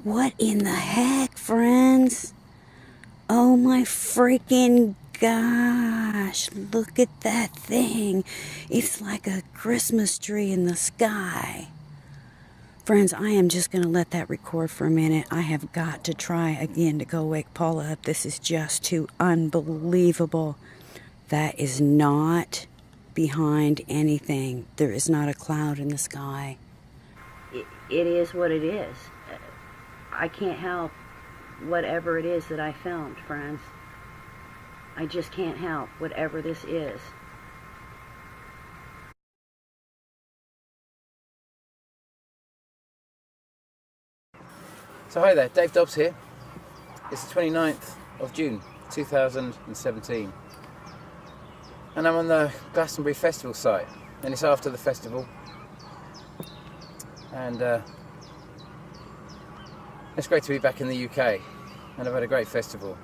What in the heck, friends? Oh my freaking gosh, look at that thing. It's like a Christmas tree in the sky. Friends, I am just going to let that record for a minute. I have got to try again to go wake Paula up. This is just too unbelievable. That is not behind anything. There is not a cloud in the sky. It is what it is. I can't help whatever it is that I filmed, friends. I just can't help whatever this is. So hi there, Dave Dobbs here. It's the 29th of June 2017 and I'm on the Glastonbury Festival site, and it's after the festival, and it's great to be back in the UK, and I've had a great festival.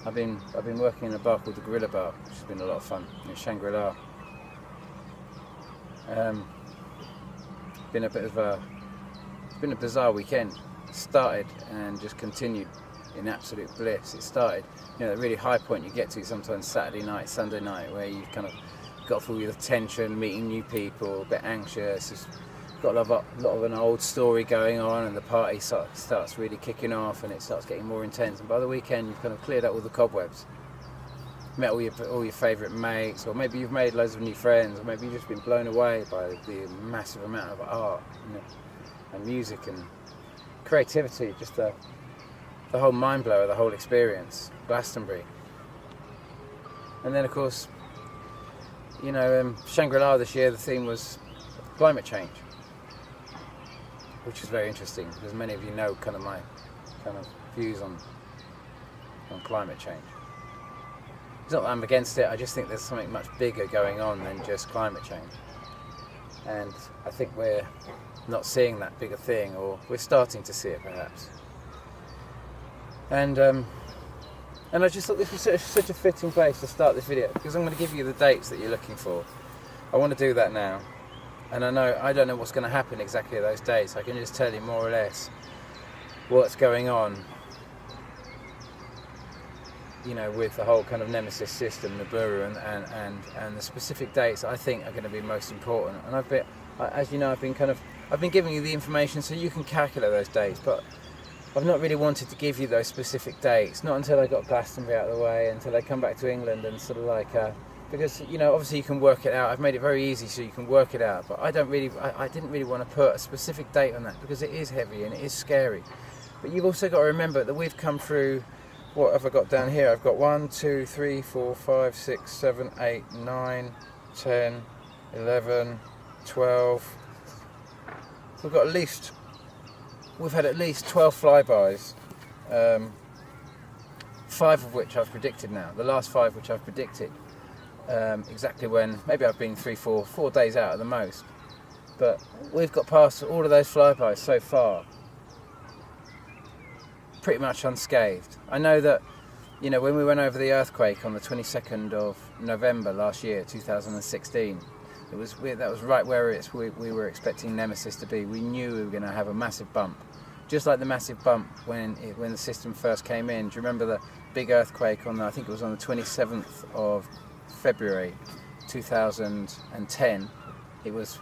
I've been working in a bar called the Gorilla Bar, which has been a lot of fun in Shangri-La. It's been a bizarre weekend. It started and just continued in absolute bliss. It started, the really high point you get to sometimes Saturday night, Sunday night, where you've kind of got through the tension, meeting new people, a bit anxious. It's got a lot of an old story going on, and the party starts really kicking off, and it starts getting more intense. And by the weekend, you've kind of cleared out all the cobwebs, met all your favourite mates, or maybe you've made loads of new friends, or maybe you've just been blown away by the massive amount of art and music and creativity, just the whole mind blower, the whole experience, Glastonbury. And then of course, Shangri-La this year, the theme was climate change, which is very interesting because many of you know kind of my views on climate change. It's not that I'm against it, I just think there's something much bigger going on than just climate change. And I think we're not seeing that bigger thing, or we're starting to see it perhaps. And I just thought this was such a fitting place to start this video, because I'm going to give you the dates that you're looking for. I want to do that now, and I don't know what's going to happen exactly at those dates. I can just tell you more or less what's going on, with the whole kind of Nemesis system, Nibiru, and the specific dates I think are going to be most important. And as you know, I've been giving you the information so you can calculate those dates, but I've not really wanted to give you those specific dates, not until I got Glastonbury out of the way, until I come back to England, and sort of like, because, obviously you can work it out. I've made it very easy so you can work it out, but I didn't really want to put a specific date on that, because it is heavy and it is scary. But you've also got to remember that we've come through, what have I got down here? I've got 1, 2, 3, 4, 5, 6, 7, 8, 9, 10, 11, 12. We've had at least 12 flybys, 5 of which I've predicted now. The last 5 which I've predicted, exactly when, maybe I've been 4 days out at the most. But we've got past all of those flybys so far pretty much unscathed. I know that, when we went over the earthquake on the 22nd of November last year, 2016, that was right where we were expecting Nemesis to be. We knew we were going to have a massive bump, just like the massive bump when the system first came in. Do you remember the big earthquake I think it was on the 27th of February 2010? It was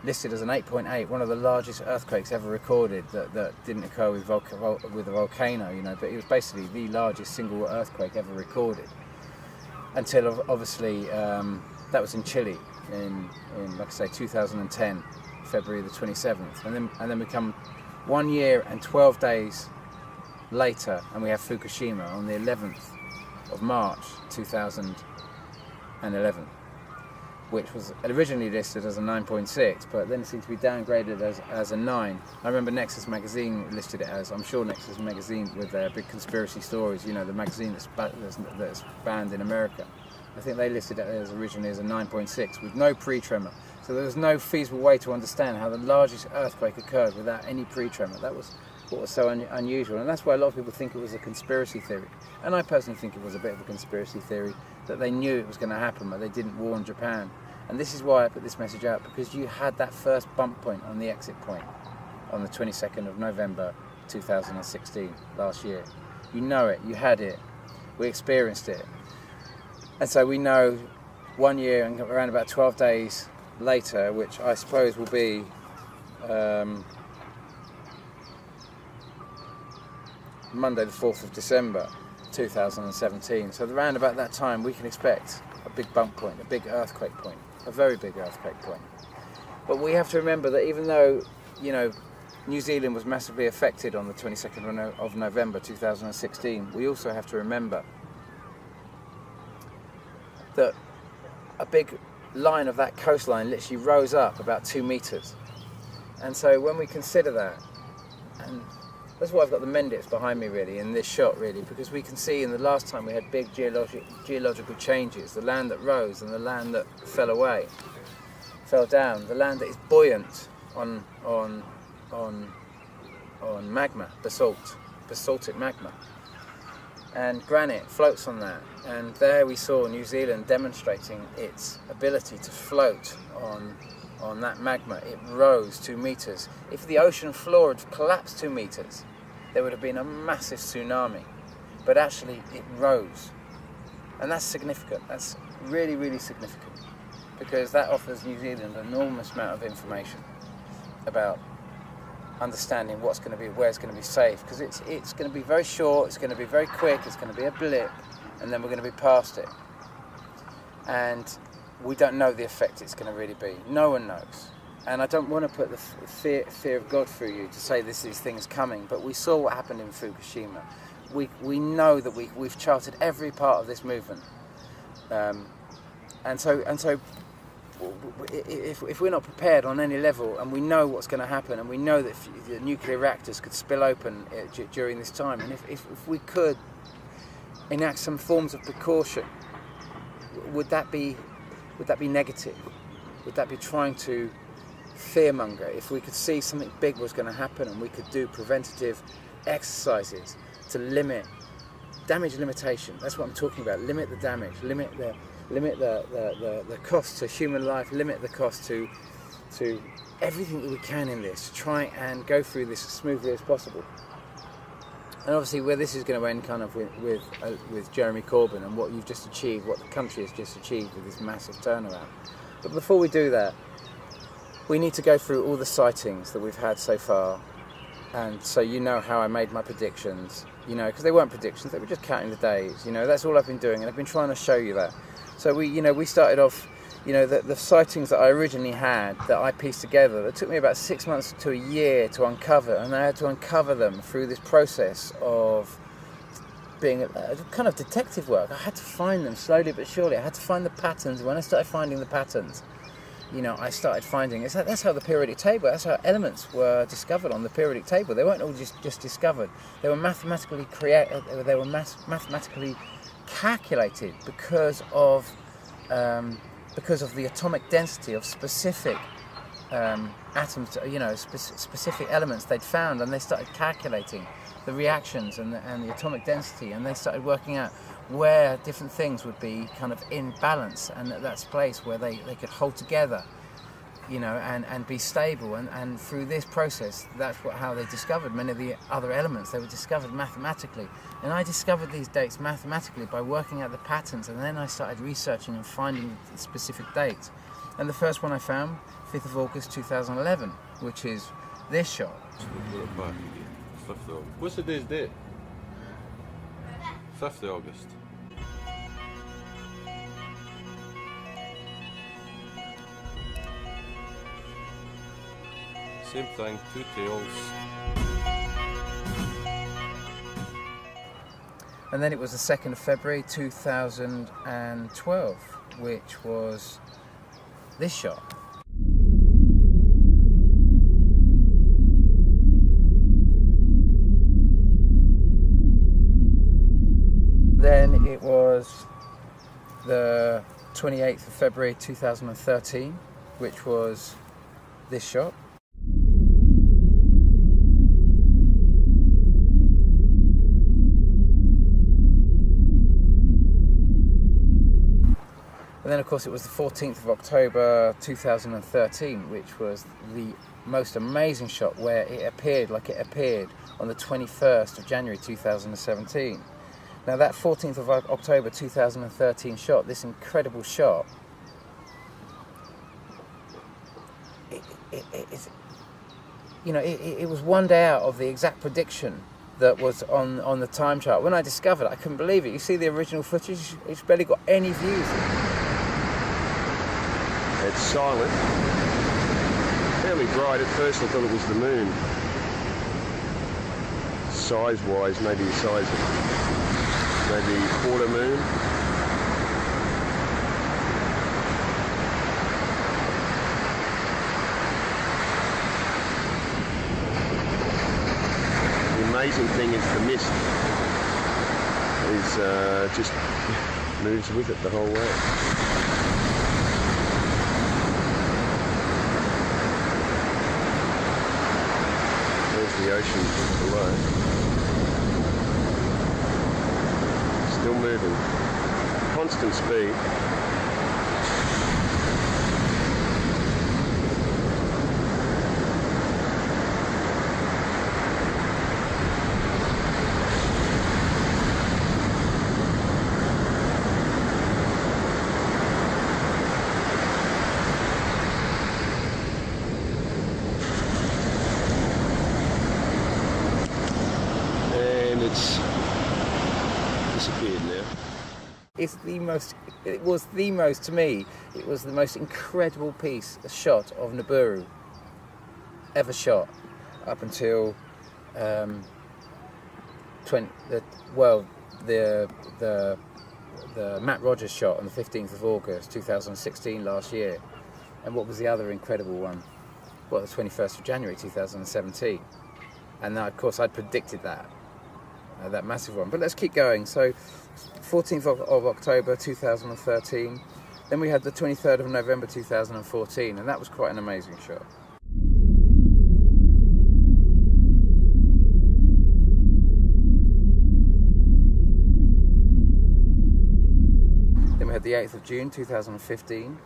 listed as an 8.8, one of the largest earthquakes ever recorded that didn't occur with a volcano, but it was basically the largest single earthquake ever recorded, until obviously that was in Chile in like I say 2010, February the 27th, and then we come 1 year and 12 days later, and we have Fukushima on the 11th of March 2011, which was originally listed as a 9.6, but then it seemed to be downgraded as a 9. I remember Nexus Magazine listed it as, I'm sure Nexus Magazine with their big conspiracy stories, the magazine that's banned in America, I think they listed it as originally as a 9.6 with no pre-tremor. So there was no feasible way to understand how the largest earthquake occurred without any pre-tremor. That was what was so unusual, and that's why a lot of people think it was a conspiracy theory. And I personally think it was a bit of a conspiracy theory, that they knew it was going to happen, but they didn't warn Japan. And this is why I put this message out, because you had that first bump point on the exit point on the 22nd of November 2016, last year. You know it, you had it, we experienced it. And so we know 1 year and around about 12 days later, which I suppose will be Monday the 4th of December 2017. So around about that time we can expect a big bump point, a big earthquake point, a very big earthquake point. But we have to remember that even though, you know, New Zealand was massively affected on the 22nd of November 2016, we also have to remember that a big line of that coastline literally rose up about 2 meters. And so when we consider that, and that's why I've got the Mendips behind me really in this shot really, because we can see in the last time we had big geological changes, the land that rose and the land that fell away, fell down, the land that is buoyant on magma, basaltic magma. And granite floats on that, and there we saw New Zealand demonstrating its ability to float on that magma. It rose 2 meters. If the ocean floor had collapsed 2 meters, there would have been a massive tsunami. But actually it rose. And that's significant. That's really, really significant, because that offers New Zealand an enormous amount of information about understanding what's going to be, where it's going to be safe, because it's going to be very short, it's going to be very quick, it's going to be a blip, and then we're going to be past it. And we don't know the effect it's going to really be. No one knows. And I don't want to put the fear of God through you to say this is things coming, but we saw what happened in Fukushima. We know that we've charted every part of this movement, and so if we're not prepared on any level, and we know what's going to happen, and we know that the nuclear reactors could spill open during this time, and if we could enact some forms of precaution, would that be negative? Would that be trying to fearmonger? If we could see something big was going to happen and we could do preventative exercises to limit damage limitation, that's what I'm talking about. Limit the damage, limit the cost to human life, limit the cost to everything that we can in this, to try and go through this as smoothly as possible. And obviously where this is going to end kind of with Jeremy Corbyn and what you've just achieved, what the country has just achieved with this massive turnaround. But before we do that, we need to go through all the sightings that we've had so far. And so you know how I made my predictions, you know, because they weren't predictions, they were just counting the days, you know, that's all I've been doing, and I've been trying to show you that. So we started off, you know, the sightings that I originally had, that I pieced together, that took me about 6 months to a year to uncover, and I had to uncover them through this process of being a kind of detective work. I had to find them slowly but surely. I had to find the patterns. When I started finding the patterns, you know, I started finding, that's how the periodic table, that's how elements were discovered on the periodic table. They weren't all just discovered. They were mathematically mathematically calculated because of the atomic density of specific atoms, you know, specific elements they'd found, and they started calculating the reactions and the atomic density, and they started working out where different things would be kind of in balance, and that's a place where they could hold together, you know, and be stable, and through this process, that's how they discovered many of the other elements. They were discovered mathematically, and I discovered these dates mathematically by working out the patterns, and then I started researching and finding the specific dates. And the first one I found, 5th of August 2011, which is this shot. What's today's date? 5th of August. Same thing, 2 tails. And then it was the 2nd of February 2012, which was this shot. Then it was the 28th of February 2013, which was this shot. And then of course it was the 14th of October 2013, which was the most amazing shot where it appeared like it appeared on the 21st of January 2017. Now that 14th of October 2013 shot, this incredible shot, it was one day out of the exact prediction that was on the time chart. When I discovered it, I couldn't believe it. You see the original footage, it's barely got any views. It's silent. Fairly bright. At first I thought it was the moon. Size-wise, maybe the size of maybe quarter moon. The amazing thing is the mist is just moves with it the whole way. The ocean below. Still moving. Constant speed. It's disappeared now. It was the most incredible shot of Nibiru ever shot up until the Matt Rogers shot on the 15th of August 2016 last year. And what was the other incredible one? Well, the 21st of January 2017. And now, of course, I'd predicted that massive one. But let's keep going. So 14th of October 2013, then we had the 23rd of November 2014, and that was quite an amazing shot. Then we had the 8th of June 2015.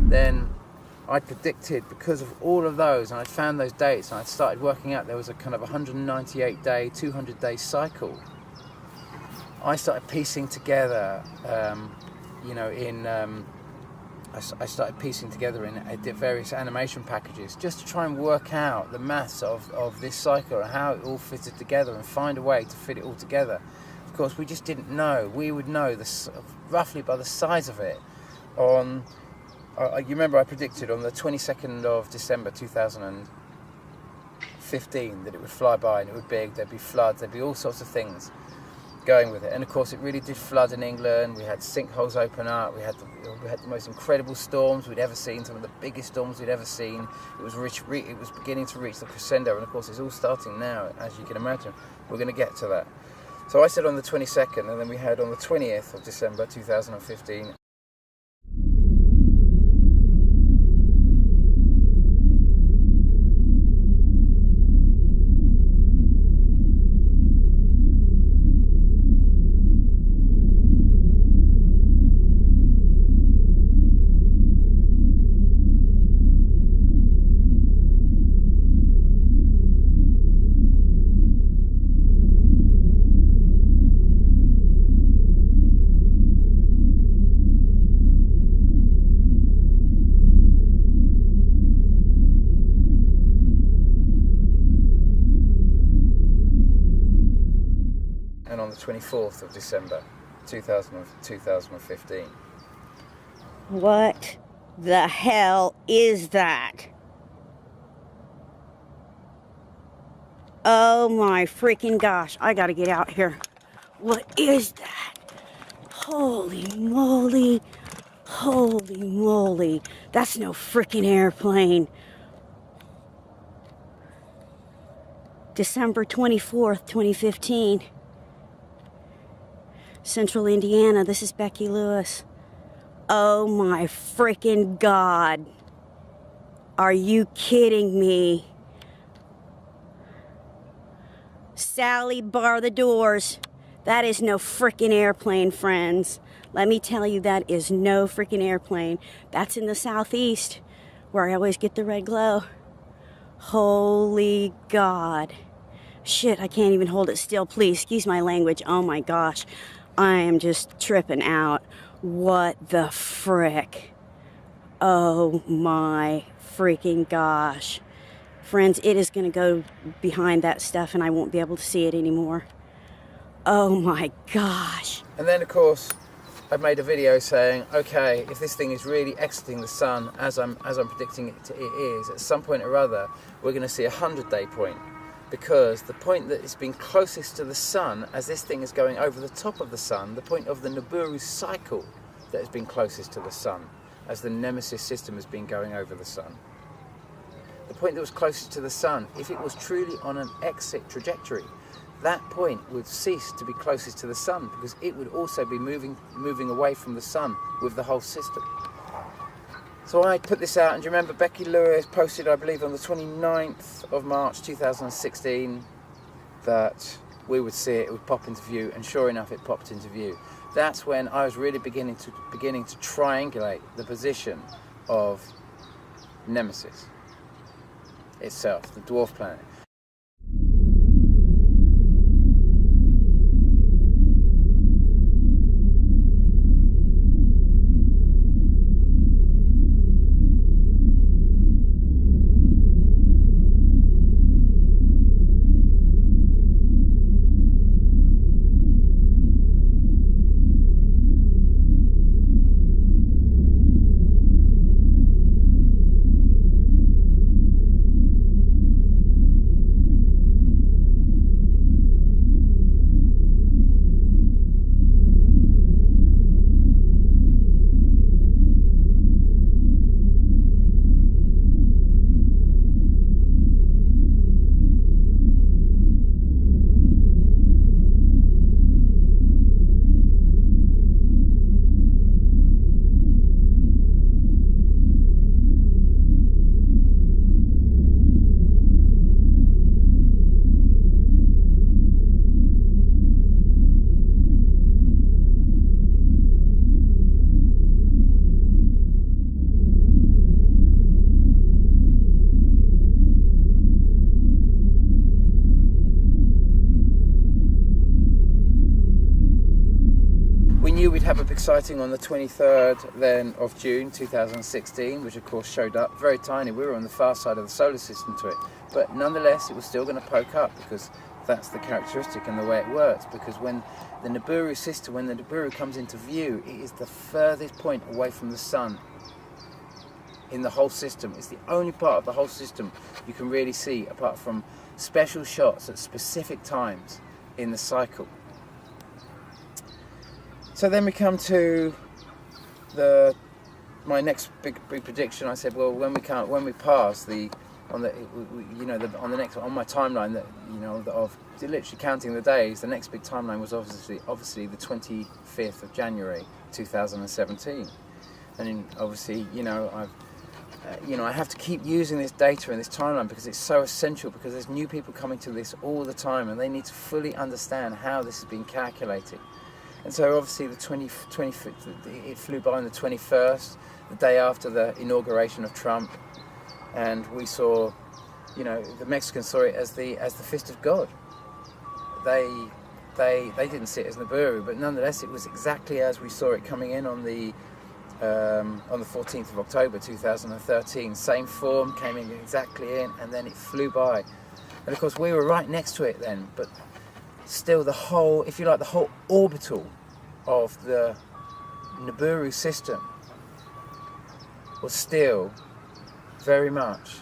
Then I predicted, because of all of those, and I'd found those dates, and I'd started working out there was a kind of 198-day, 200-day cycle. I started piecing together, I started piecing together in various animation packages just to try and work out the maths of this cycle and how it all fitted together and find a way to fit it all together. Of course, we just didn't know. We would know this roughly by the size of it on... you remember I predicted on the 22nd of December 2015 that it would fly by and it would be big, there'd be floods, there'd be all sorts of things going with it. And of course it really did flood in England. We had sinkholes open up, we had the most incredible storms we'd ever seen, some of the biggest storms we'd ever seen. It was beginning to reach the crescendo, and of course it's all starting now, as you can imagine. We're going to get to that. So I said on the 22nd, and then we had on the 20th of December 2015. And on the 24th of December 2015. What the hell is that? Oh my freaking gosh, I gotta get out here. What is that? Holy moly. Holy moly. That's no freaking airplane. December 24th, 2015. Central Indiana. This is Becky Lewis. Oh my freaking God. Are you kidding me? Sally, bar the doors. That is no freaking airplane, friends. Let me tell you, that is no freaking airplane. That's in the southeast, where I always get the red glow. Holy God. Shit, I can't even hold it still. Please, excuse my language. Oh my gosh. I am just tripping out. What the frick? Oh my freaking gosh. Friends, it is going to go behind that stuff and I won't be able to see it anymore. Oh my gosh. And then, of course, I've made a video saying, okay, if this thing is really exiting the sun as I'm predicting it is, at some point or other, we're going to see a 100-day point. Because the point that is being closest to the sun, as this thing is going over the top of the sun, the point of the Nibiru cycle that has been closest to the sun, as the Nemesis system has been going over the sun. The point that was closest to the sun, if it was truly on an exit trajectory, that point would cease to be closest to the sun because it would also be moving away from the sun with the whole system. So I put this out, and do you remember Becky Lewis posted, I believe, on the 29th of March 2016 that we would see it, it would pop into view, and sure enough it popped into view. That's when I was really beginning to triangulate the position of Nemesis itself, the dwarf planet. We'd have a big sighting on the 23rd then of June 2016, which of course showed up very tiny. We were on the far side of the solar system to it, but nonetheless it was still going to poke up because that's the characteristic and the way it works. Because when the Nibiru system, when the Nibiru comes into view, it is the furthest point away from the sun in the whole system. It's the only part of the whole system you can really see apart from special shots at specific times in the cycle. So then we come to my next big prediction. I said, well, when we pass on my timeline that of literally counting the days, the next big timeline was obviously the 25th of January 2017, and obviously I have to keep using this data and this timeline because it's so essential, because there's new people coming to this all the time and they need to fully understand how this has been calculated. And so obviously it flew by on the 21st, the day after the inauguration of Trump, and we saw, the Mexicans saw it as the fist of God. They didn't see it as Nibiru, but nonetheless it was exactly as we saw it coming in on the 14th of October 2013. Same form, came in exactly in, and then it flew by. And of course we were right next to it then, but still the whole orbital of the Nibiru system was still very much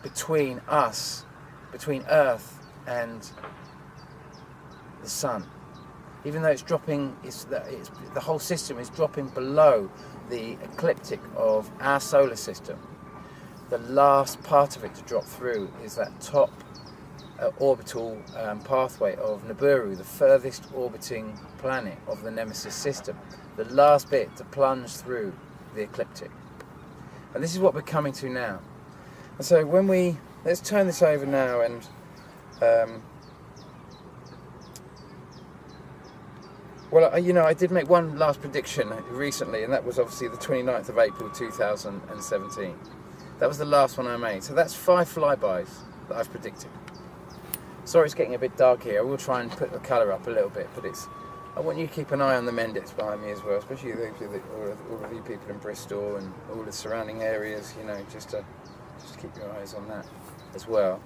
between us, between Earth and the sun. Even though it's dropping, the whole system is dropping below the ecliptic of our solar system. The last part of it to drop through is that top orbital pathway of Nibiru, the furthest orbiting planet of the Nemesis system. The last bit to plunge through the ecliptic. And this is what we're coming to now. And so let's turn this over now and Well, you know, I did make one last prediction recently, and that was obviously the 29th of April 2017. That was the last one I made. So that's 5 flybys that I've predicted. Sorry it's getting a bit dark here. I will try and put the colour up a little bit, but I want you to keep an eye on the Mendits behind me as well, especially all of you people in Bristol and all the surrounding areas, you know, just keep your eyes on that as well.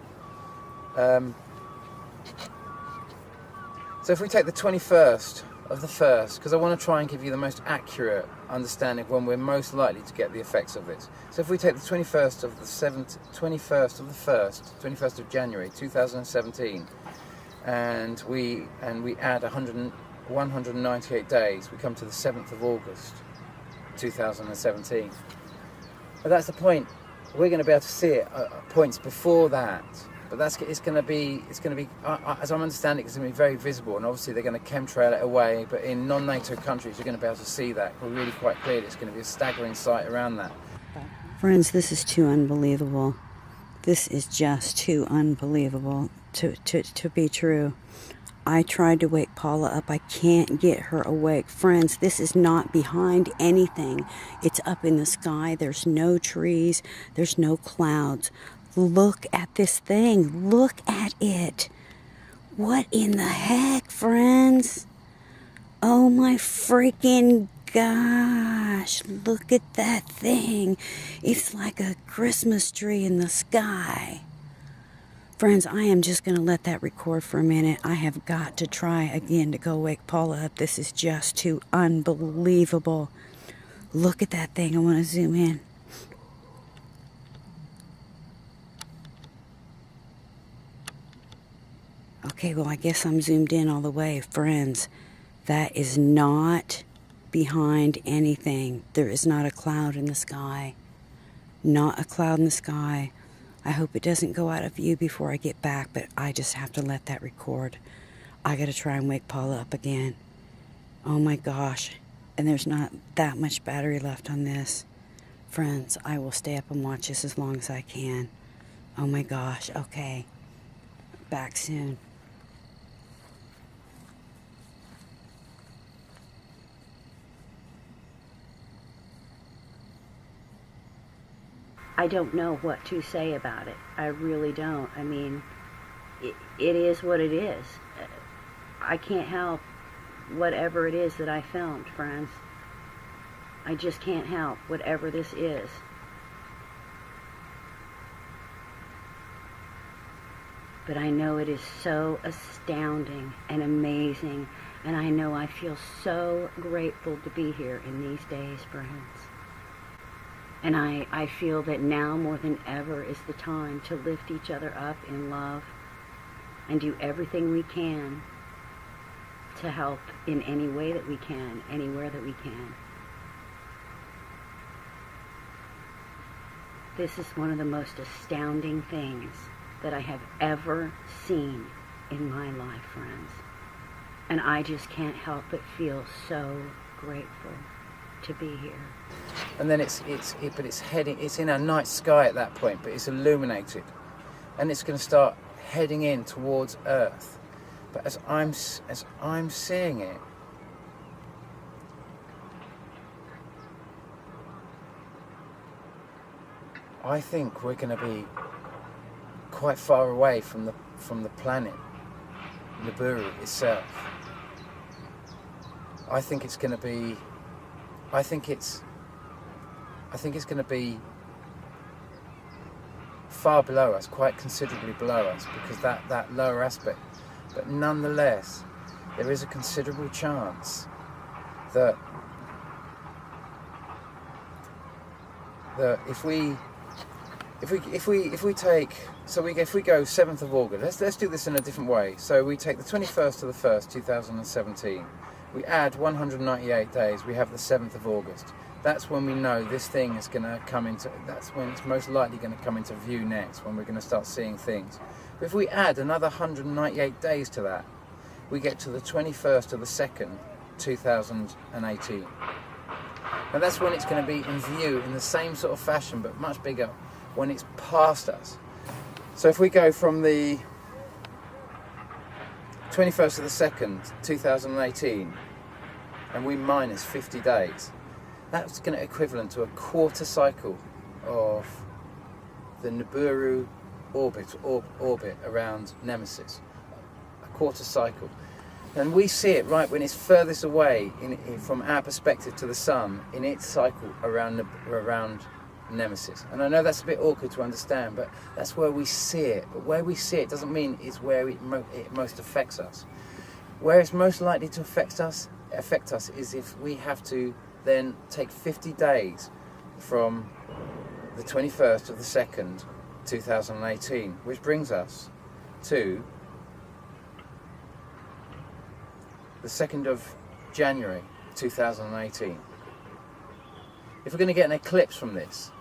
So if we take the 21st of the 1st, because I want to try and give you the most accurate understanding of when we're most likely to get the effects of this. So if we take the 21st of the 21st of January 2017, and we add 198 days, we come to the 7th of August 2017. But that's the point. We're going to be able to see it at points before that. But it's going to be, as I'm understanding, it's going to be very visible, and obviously they're going to chemtrail it away. But in non-NATO countries, you're going to be able to see that really quite clearly. It's going to be a staggering sight around that. Friends, this is too unbelievable. This is just too unbelievable to be true. I tried to wake Paula up. I can't get her awake. Friends, this is not behind anything. It's up in the sky. There's no trees. There's no clouds. Look at this thing. Look at it. What in the heck, friends? Oh my freaking gosh. Look at that thing. It's like a Christmas tree in the sky. Friends, I am just going to let that record for a minute. I have got to try again to go wake Paula up. This is just too unbelievable. Look at that thing. I want to zoom in. Okay, well, I guess I'm zoomed in all the way. Friends, that is not behind anything. There is not a cloud in the sky. Not a cloud in the sky. I hope it doesn't go out of view before I get back, but I just have to let that record. I got to try and wake Paula up again. Oh my gosh. And there's not that much battery left on this. Friends, I will stay up and watch this as long as I can. Oh my gosh. Okay. Back soon. I don't know what to say about it. I really don't. I mean, it is what it is. I can't help whatever it is that I filmed, friends. I just can't help whatever this is. But I know it is so astounding and amazing, and I know I feel so grateful to be here in these days, friends. And I feel that now more than ever is the time to lift each other up in love and do everything we can to help in any way that we can, anywhere that we can. This is one of the most astounding things that I have ever seen in my life, friends. And I just can't help but feel so grateful to be here. And then it's in a night sky at that point, but it's illuminated, and it's going to start heading in towards Earth. But as I'm seeing it, I think we're going to be quite far away from the planet Nibiru itself. I think it's going to be far below us, quite considerably below us, because that lower aspect. But nonetheless, there is a considerable chance that if we go 7th of August, let's do this in a different way. So we take the 21st of the 1st, 2017. We add 198 days. We have the 7th of August. That's when we know this thing is going to come into. That's when it's most likely going to come into view next. When we're going to start seeing things. But if we add another 198 days to that, we get to the 21st of the 2nd, 2018. Now that's when it's going to be in view in the same sort of fashion, but much bigger, when it's past us. So if we go from the 21st of the 2nd, 2018, and we minus 50 days, that's going to equivalent to a quarter cycle of the Nibiru orbit around Nemesis. A quarter cycle. And we see it right when it's furthest away from our perspective to the sun in its cycle around Nemesis. And I know that's a bit awkward to understand, but that's where we see it. But where we see it doesn't mean it's where it most affects us. Where it's most likely to affect us is if we have to then take 50 days from the 21st of the 2nd, 2018, which brings us to the 2nd of January 2018. If we're going to get an eclipse from this,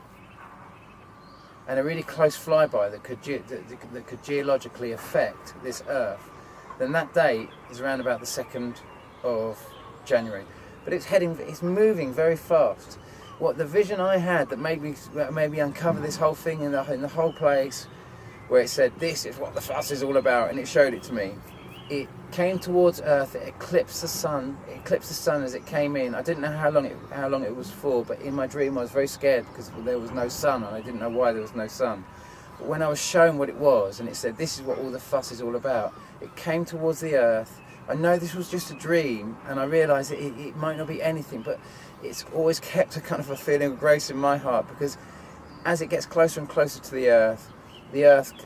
and a really close flyby that could geologically affect this Earth, then that date is around about the 2nd of January. But it's moving very fast. What the vision I had that made me uncover this whole thing in the whole place, where it said, this is what the fuss is all about, and it showed it to me. It came towards Earth, it eclipsed the sun as it came in. I didn't know how long it was for, but in my dream I was very scared because there was no sun, and I didn't know why there was no sun. But when I was shown what it was, and it said, this is what all the fuss is all about, it came towards the Earth. I know this was just a dream, and I realised it might not be anything, but it's always kept a kind of a feeling of grace in my heart, because as it gets closer and closer to the Earth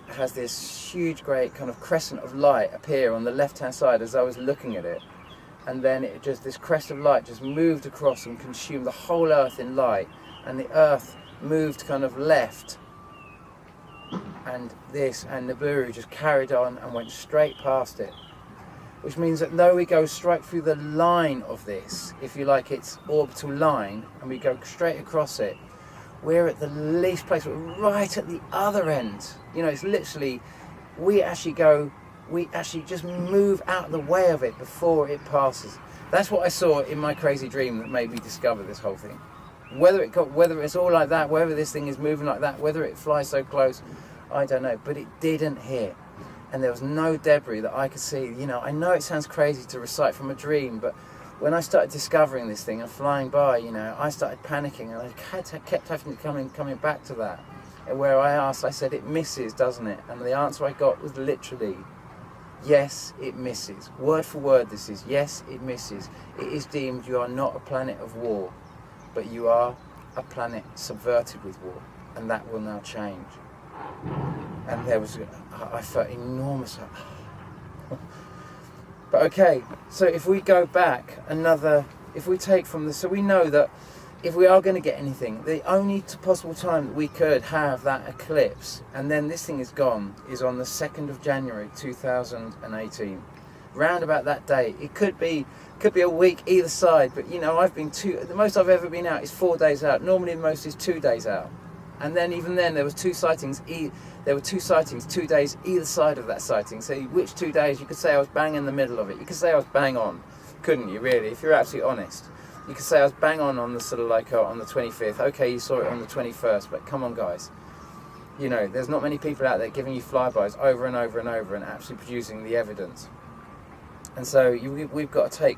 has this huge, great kind of crescent of light appear on the left-hand side as I was looking at it. And then this crest of light just moved across and consumed the whole Earth in light. And the Earth moved kind of left. And Nibiru just carried on and went straight past it. Which means that though we go straight through the line of this, if you like, its orbital line, and we go straight across it, we're at the least place, we're right at the other end. You know, it's literally, we actually just move out of the way of it before it passes. That's what I saw in my crazy dream that made me discover this whole thing. Whether it's all like that, whether this thing is moving like that, whether it flies so close, I don't know, but it didn't hit. And there was no debris that I could see. You know, I know it sounds crazy to recite from a dream, but when I started discovering this thing and flying by, you know, I started panicking, and I kept having to coming back to that. And where I said, it misses, doesn't it? And the answer I got was literally, yes, it misses. Word for word this is, yes, it misses. It is deemed you are not a planet of war, but you are a planet subverted with war, and that will now change. And I felt enormous. But okay, so if we go back if we take from this, so we know that if we are going to get anything, the only possible time that we could have that eclipse, and then this thing is gone, is on the 2nd of January 2018. Round about that date. It could be a week either side, but you know, the most I've ever been out is 4 days out. Normally the most is 2 days out. And then even then there was two sightings 2 days either side of that sighting. So which 2 days? You could say I was bang in the middle of it. You could say I was bang on, couldn't you really, if you're absolutely honest? You could say I was bang on the sort of like on the 25th. Okay, you saw it on the 21st, but come on guys. You know, there's not many people out there giving you flybys over and over and over and actually producing the evidence. And so we've got to take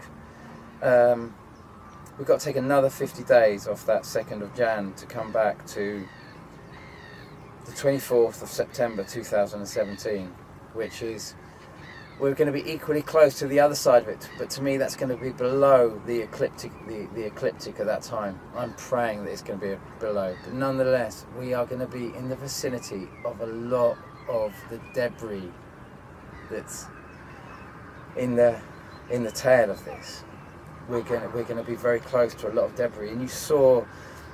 another 50 days off that 2nd of Jan to come back to the 24th of September 2017, which is, we're going to be equally close to the other side of it, but to me that's going to be below the ecliptic at that time. I'm praying that it's going to be below, but nonetheless we are going to be in the vicinity of a lot of the debris that's in the tail of this. We're going to be very close to a lot of debris, and you saw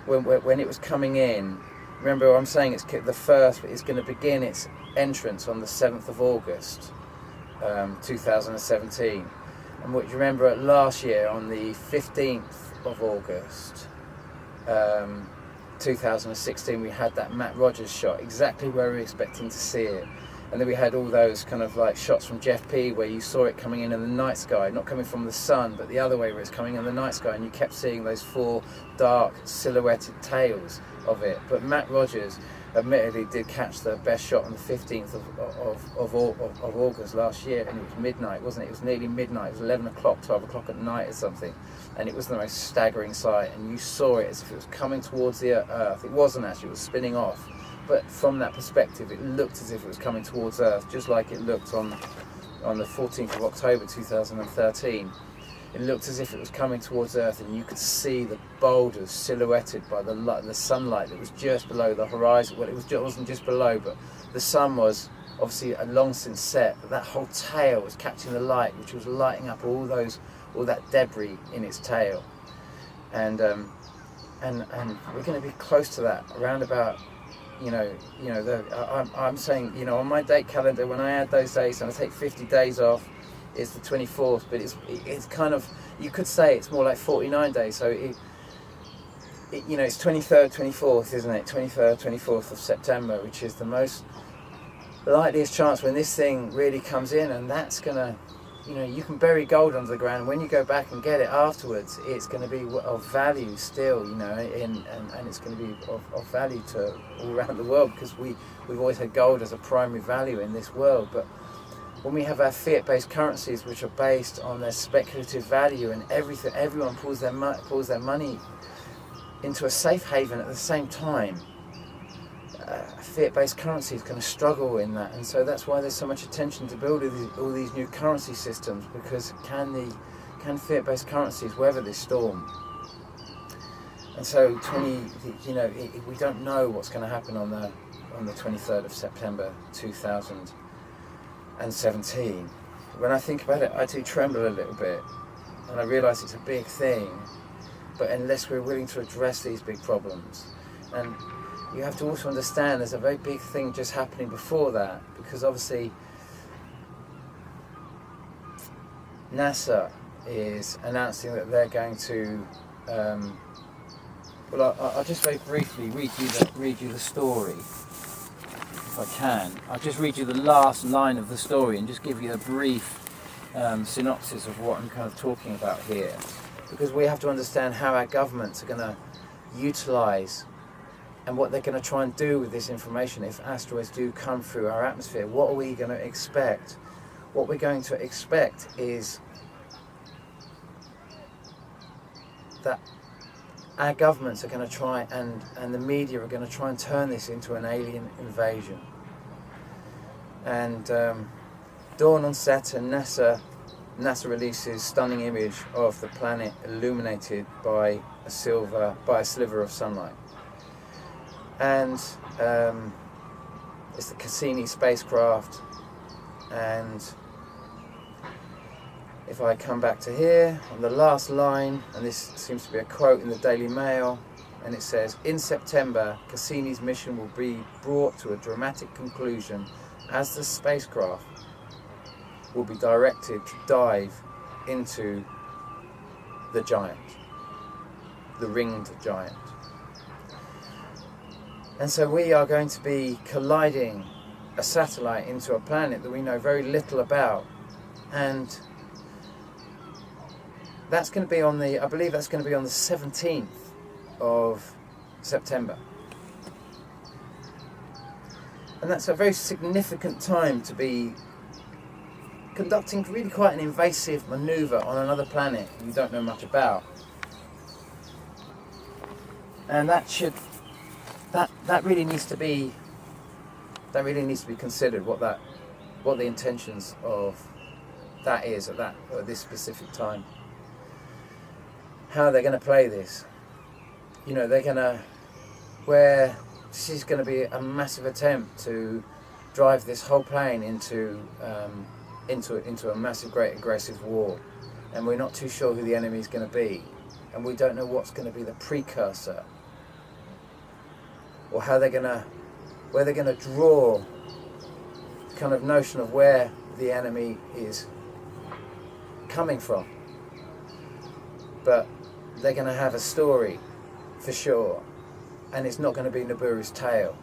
when it was coming in. Remember, what I'm saying, it's the first is going to begin its entrance on the 7th of August, 2017. And what you remember last year on the 15th of August, 2016, we had that Matt Rogers shot exactly where we were expecting to see it. And then we had all those kind of like shots from Jeff P where you saw it coming in the night sky, not coming from the sun, but the other way where it's coming in the night sky, and you kept seeing those 4 dark silhouetted tails of it. But Matt Rogers admittedly did catch the best shot on the 15th of August last year, and it was midnight, wasn't it? It was nearly midnight. It was 11 o'clock, 12 o'clock at night or something, and it was the most staggering sight, and you saw it as if it was coming towards the Earth. It wasn't actually, it was spinning off, but from that perspective it looked as if it was coming towards Earth, just like it looked on the 14th of October 2013. It looked as if it was coming towards Earth, and you could see the boulders silhouetted by the sunlight that was just below the horizon. Well, it wasn't just below, but the sun was obviously long since set. But that whole tail was catching the light, which was lighting up all that debris in its tail. And we're going to be close to that around about. I'm saying, on my date calendar, when I add those days and I take 50 days off, it's the 24th, but it's kind of, you could say it's more like 49 days. So it's 23rd, 24th, isn't it? 23rd, 24th of September, which is the most likeliest chance when this thing really comes in, and that's gonna, you can bury gold under the ground. When you go back and get it afterwards, it's going to be of value still, and it's going to be of value to all around the world, because we've always had gold as a primary value in this world. But when we have our fiat-based currencies, which are based on their speculative value, and everyone pulls their money into a safe haven at the same time, fiat-based currency is going to struggle in that, and so that's why there's so much attention to build all these new currency systems, because can fiat-based currencies weather this storm? And so we don't know what's going to happen on the 23rd of September 2017. When I think about it, I do tremble a little bit, and I realise it's a big thing, but unless we're willing to address these big problems, and you have to also understand there's a very big thing just happening before that, because obviously NASA is announcing that they're going to I'll just very briefly read you the story, if I can. I'll just read you the last line of the story and just give you a brief synopsis of what I'm kind of talking about here, because we have to understand how our governments are going to utilise and what they're going to try and do with this information if asteroids do come through our atmosphere. What are we going to expect? What we're going to expect is that our governments are going to try, and the media are going to try and turn this into an alien invasion. And dawn on Saturn, NASA releases stunning image of the planet illuminated by a sliver of sunlight. And it's the Cassini spacecraft, and if I come back to here on the last line, and this seems to be a quote in the Daily Mail, and it says, "In September, Cassini's mission will be brought to a dramatic conclusion as the spacecraft will be directed to dive into the giant, the ringed giant." And so we are going to be colliding a satellite into a planet that we know very little about, and that's going to be I believe that's going to be on the 17th of September. And that's a very significant time to be conducting really quite an invasive manoeuvre on another planet you don't know much about. And that really needs to be considered, what the intentions of that is at this specific time. How they're going to play this. This is going to be a massive attempt to drive this whole plane into a massive, great, aggressive war, and we're not too sure who the enemy is going to be, and we don't know what's going to be the precursor, or where they're going to draw the kind of notion of where the enemy is coming from. But they're going to have a story for sure, and it's not going to be Nibiru's tale.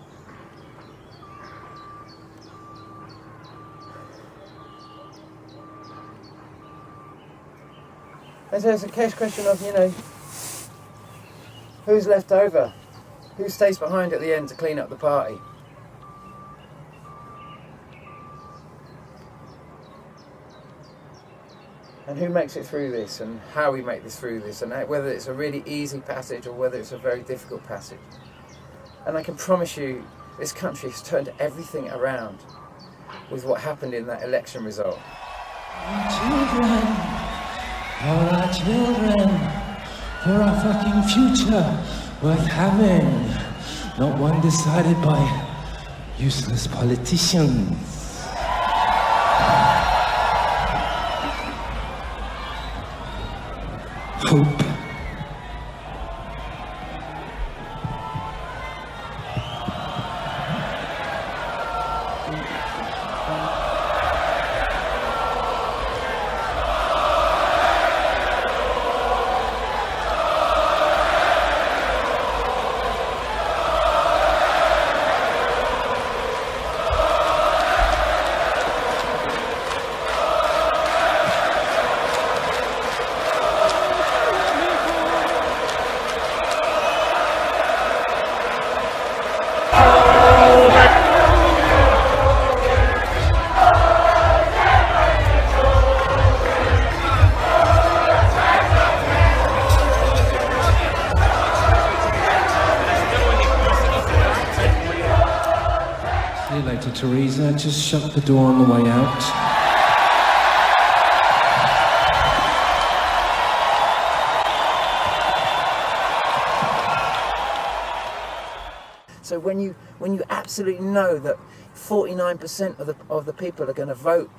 And so it's a case question of, who's left over? Who stays behind at the end to clean up the party? and who makes it through this, and how we make this through this, and whether it's a really easy passage or whether it's a very difficult passage. And I can promise you, this country has turned everything around with what happened in that election result. Children, for our children, for our fucking future worth having, not one decided by useless politicians. Hope. See you later, Teresa. Just shut the door on the way out. So when you absolutely know that 49% of the people are going to vote,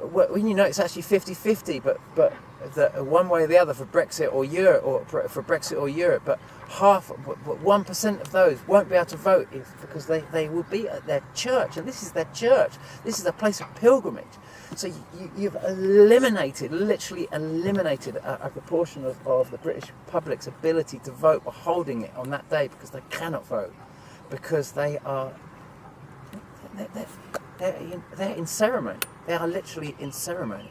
when you know it's actually 50-50, but that one way or the other for Brexit or Europe, but 1% of those won't be able to vote because they will be at their church, and this is their church. This is a place of pilgrimage. So you've literally eliminated a proportion of the British public's ability to vote by holding it on that day, because they cannot vote, because they're in ceremony. They are literally in ceremony.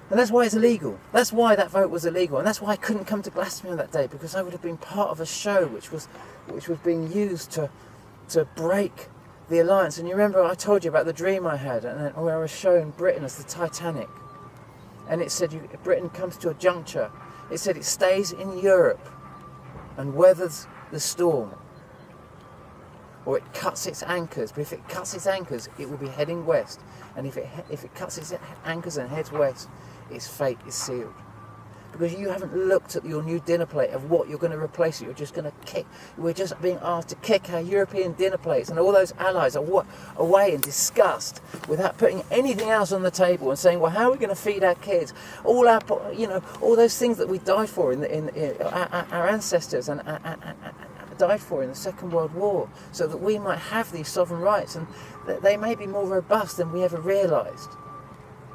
And that's why it's illegal. That's why that vote was illegal. And that's why I couldn't come to Glastonbury on that day, because I would have been part of a show which was being used to break the alliance. And you remember I told you about the dream I had, and where I was showing Britain as the Titanic. And it said Britain comes to a juncture. It said it stays in Europe and weathers the storm, or it cuts its anchors. But if it cuts its anchors, it will be heading west. And if it cuts its anchors and heads west, its fate is sealed. Because you haven't looked at your new dinner plate of what you're going to replace it. You're just going to kick. We're just being asked to kick our European dinner plates, and all those allies are away in disgust without putting anything else on the table and saying, well, how are we going to feed our kids? All those things that we died for our ancestors and died for in the Second World War, so that we might have these sovereign rights, and they may be more robust than we ever realised.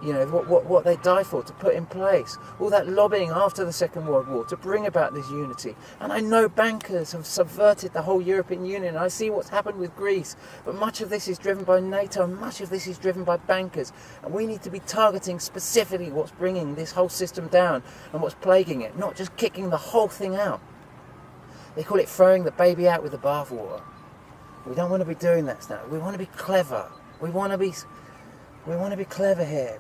You know, what they died for, to put in place. All that lobbying after the Second World War to bring about this unity. And I know bankers have subverted the whole European Union. I see what's happened with Greece. But much of this is driven by NATO, and much of this is driven by bankers. And we need to be targeting specifically what's bringing this whole system down and what's plaguing it, not just kicking the whole thing out. They call it throwing the baby out with the bathwater. We don't want to be doing that now. We want to be clever. We want to be clever here.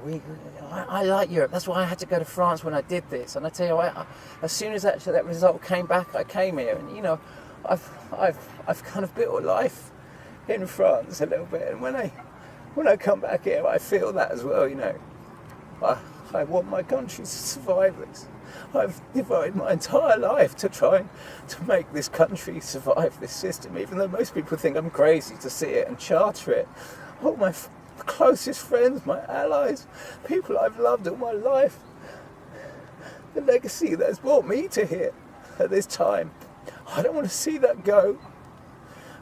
I like Europe. That's why I had to go to France when I did this. And I tell you, as soon as that result came back, I came here. And you know, I've kind of built a life in France a little bit. And when I come back here, I feel that as well. You know, I want my country to survive this. I've devoted my entire life to trying to make this country survive this system, even though most people think I'm crazy to see it and charter it. All my closest friends, my allies, people I've loved all my life, the legacy that has brought me to here at this time, I don't want to see that go.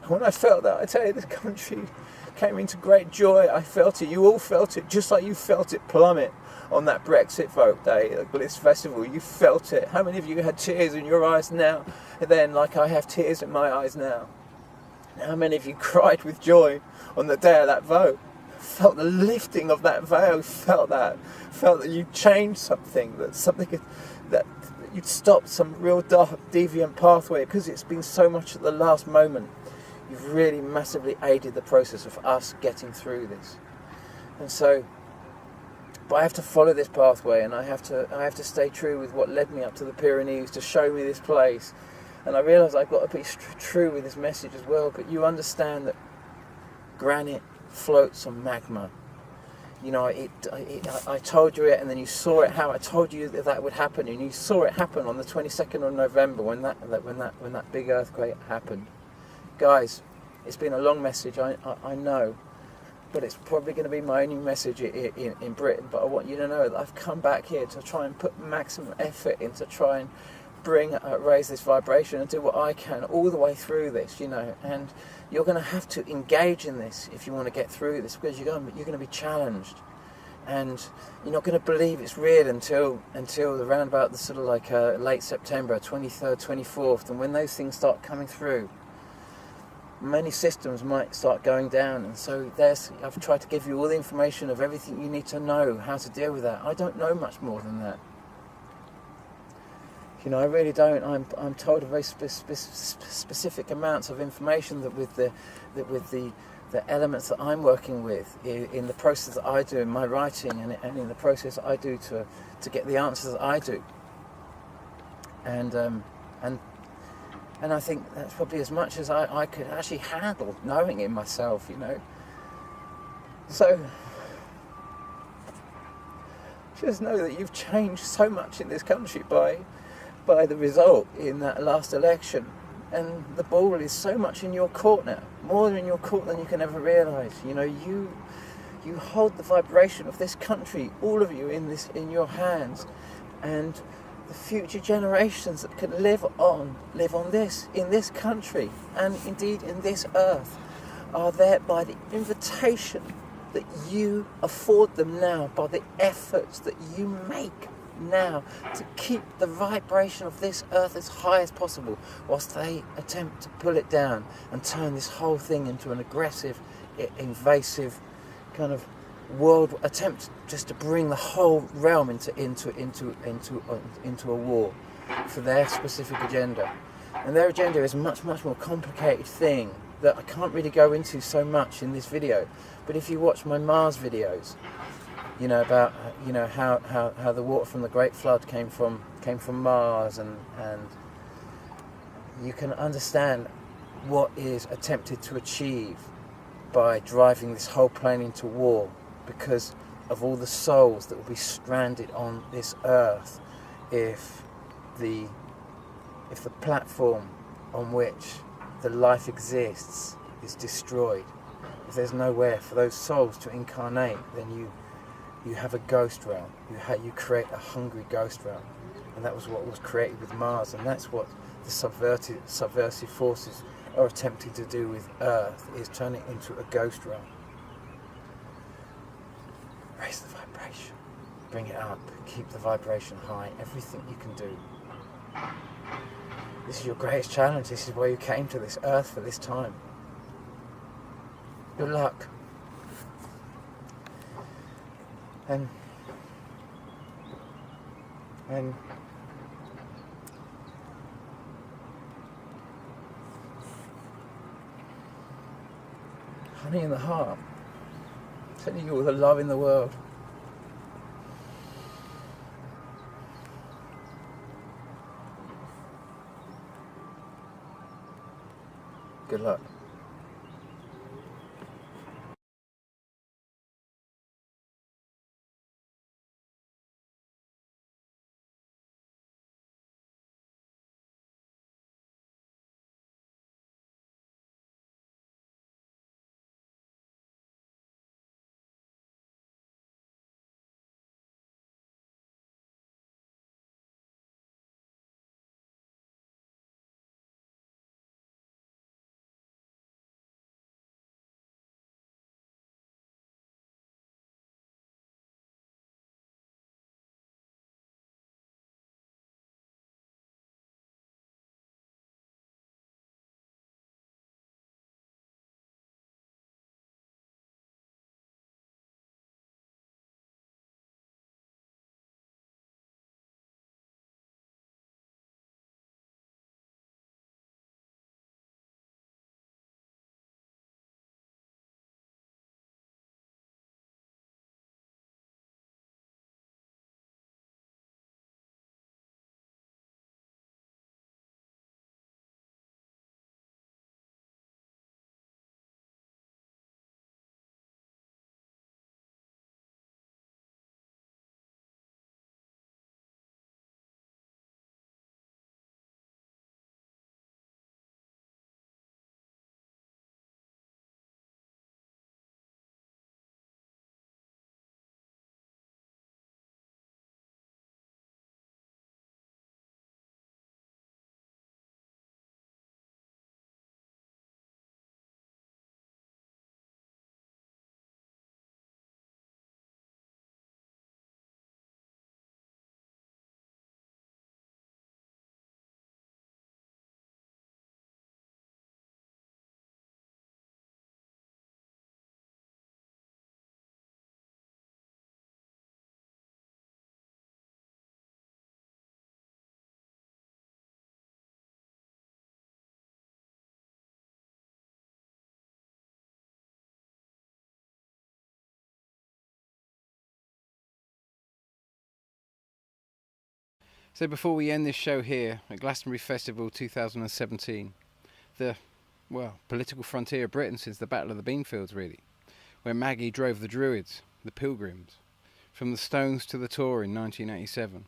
And when I felt that, I tell you, this country came into great joy. I felt it. You all felt it, just like you felt it plummet on that Brexit vote day at the Bliss Festival. You felt it. How many of you had tears in your eyes now, then, like I have tears in my eyes now? How many of you cried with joy on the day of that vote? Felt the lifting of that veil, felt that you changed something, that you'd stopped some real dark, deviant pathway, because it's been so much at the last moment. You've really massively aided the process of us getting through this. And so But I have to follow this pathway, and I have to stay true with what led me up to the Pyrenees to show me this place. And I realise I've got to be true with this message as well. But you understand that granite floats on magma. You know, I told you it, and then you saw it. How I told you that would happen, and you saw it happen on the 22nd of November when that big earthquake happened. Guys, it's been a long message. I know, but it's probably going to be my only message in Britain. But I want you to know that I've come back here to try and put maximum effort into try and raise this vibration and do what I can all the way through this, you know. And you're going to have to engage in this if you want to get through this, because you're going to be challenged, and you're not going to believe it's real until around about the sort of like late September, 23rd, 24th, and when those things start coming through, many systems might start going down. And so I've tried to give you all the information of everything you need to know how to deal with that. I don't know much more than that. You know, I really don't. I'm told a very specific amounts of information that with the elements that I'm working with in the process that I do in my writing and in the process that I do to get the answers that I do. And I think that's probably as much as I could actually handle, knowing it myself, you know. So just know that you've changed so much in this country by the result in that last election, and the ball is so much in your court now, more in your court than you can ever realise. You know, you hold the vibration of this country, all of you, in your hands, and the future generations that can live on this in this country and indeed in this earth are there by the invitation that you afford them now, by the efforts that you make now to keep the vibration of this earth as high as possible, whilst they attempt to pull it down and turn this whole thing into an aggressive, invasive kind of world attempt just to bring the whole realm into a war for their specific agenda. And their agenda is a much more complicated thing that I can't really go into so much in this video. But if you watch my Mars videos, you know, about how the water from the Great Flood came from Mars, and you can understand what is attempted to achieve by driving this whole plane into war, because of all the souls that will be stranded on this earth if the platform on which the life exists is destroyed. If there's nowhere for those souls to incarnate, then you have a ghost realm. You create a hungry ghost realm, and that was what was created with Mars, and that's what the subversive forces are attempting to do with Earth, is turn it into a ghost realm. Raise the vibration, bring it up, keep the vibration high. Everything you can do. This is your greatest challenge. This is why you came to this Earth for this time. Good luck. And honey in the heart, sending you all the love in the world. Good luck. So before we end this show here at Glastonbury Festival 2017, the, well, political frontier of Britain since the Battle of the Beanfields, really, where Maggie drove the Druids, the Pilgrims, from the Stones to the Tour in 1987,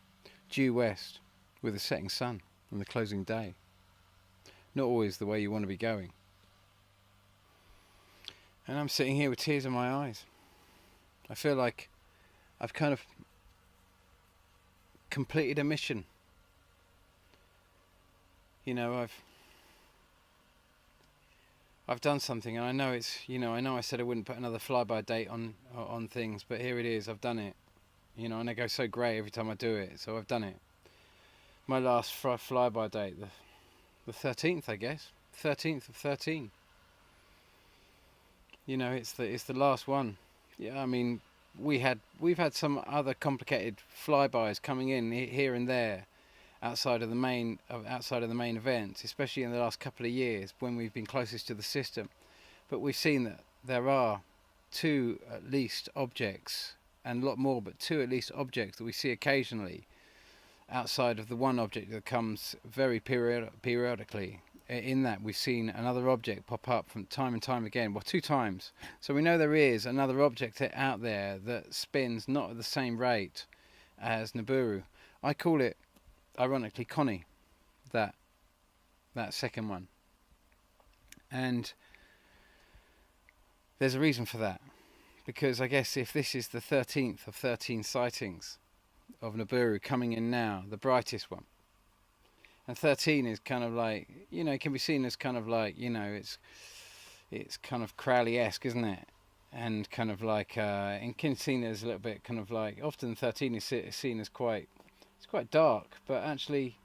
due west, with the setting sun and the closing day. Not always the way you want to be going. And I'm sitting here with tears in my eyes. I feel like I've kind of completed a mission. You know, I've done something, and I know it's, you know, I know I said I wouldn't put another flyby date on things, but here it is. I've done it. You know, and I go so grey every time I do it, so I've done it. My last flyby date, the 13th, I guess, 13th of 13. You know, it's the last one. Yeah, I mean, we've had some other complicated flybys coming in here and there, outside of the main events, especially in the last couple of years when we've been closest to the system. But we've seen that there are two at least objects, and a lot more, but two at least objects that we see occasionally, outside of the one object that comes very periodically. In that we've seen another object pop up from time and time again, well, 2 times. So we know there is another object out there that spins not at the same rate as Nibiru. I call it, ironically, Connie, that second one. And there's a reason for that. Because I guess if this is the 13th of 13 sightings of Nibiru coming in now, the brightest one, and 13 is kind of like, you know, it can be seen as kind of like, you know, it's kind of Crowley-esque, isn't it? And kind of like, and can be seen as a little bit kind of like, often 13 is seen as quite dark, but actually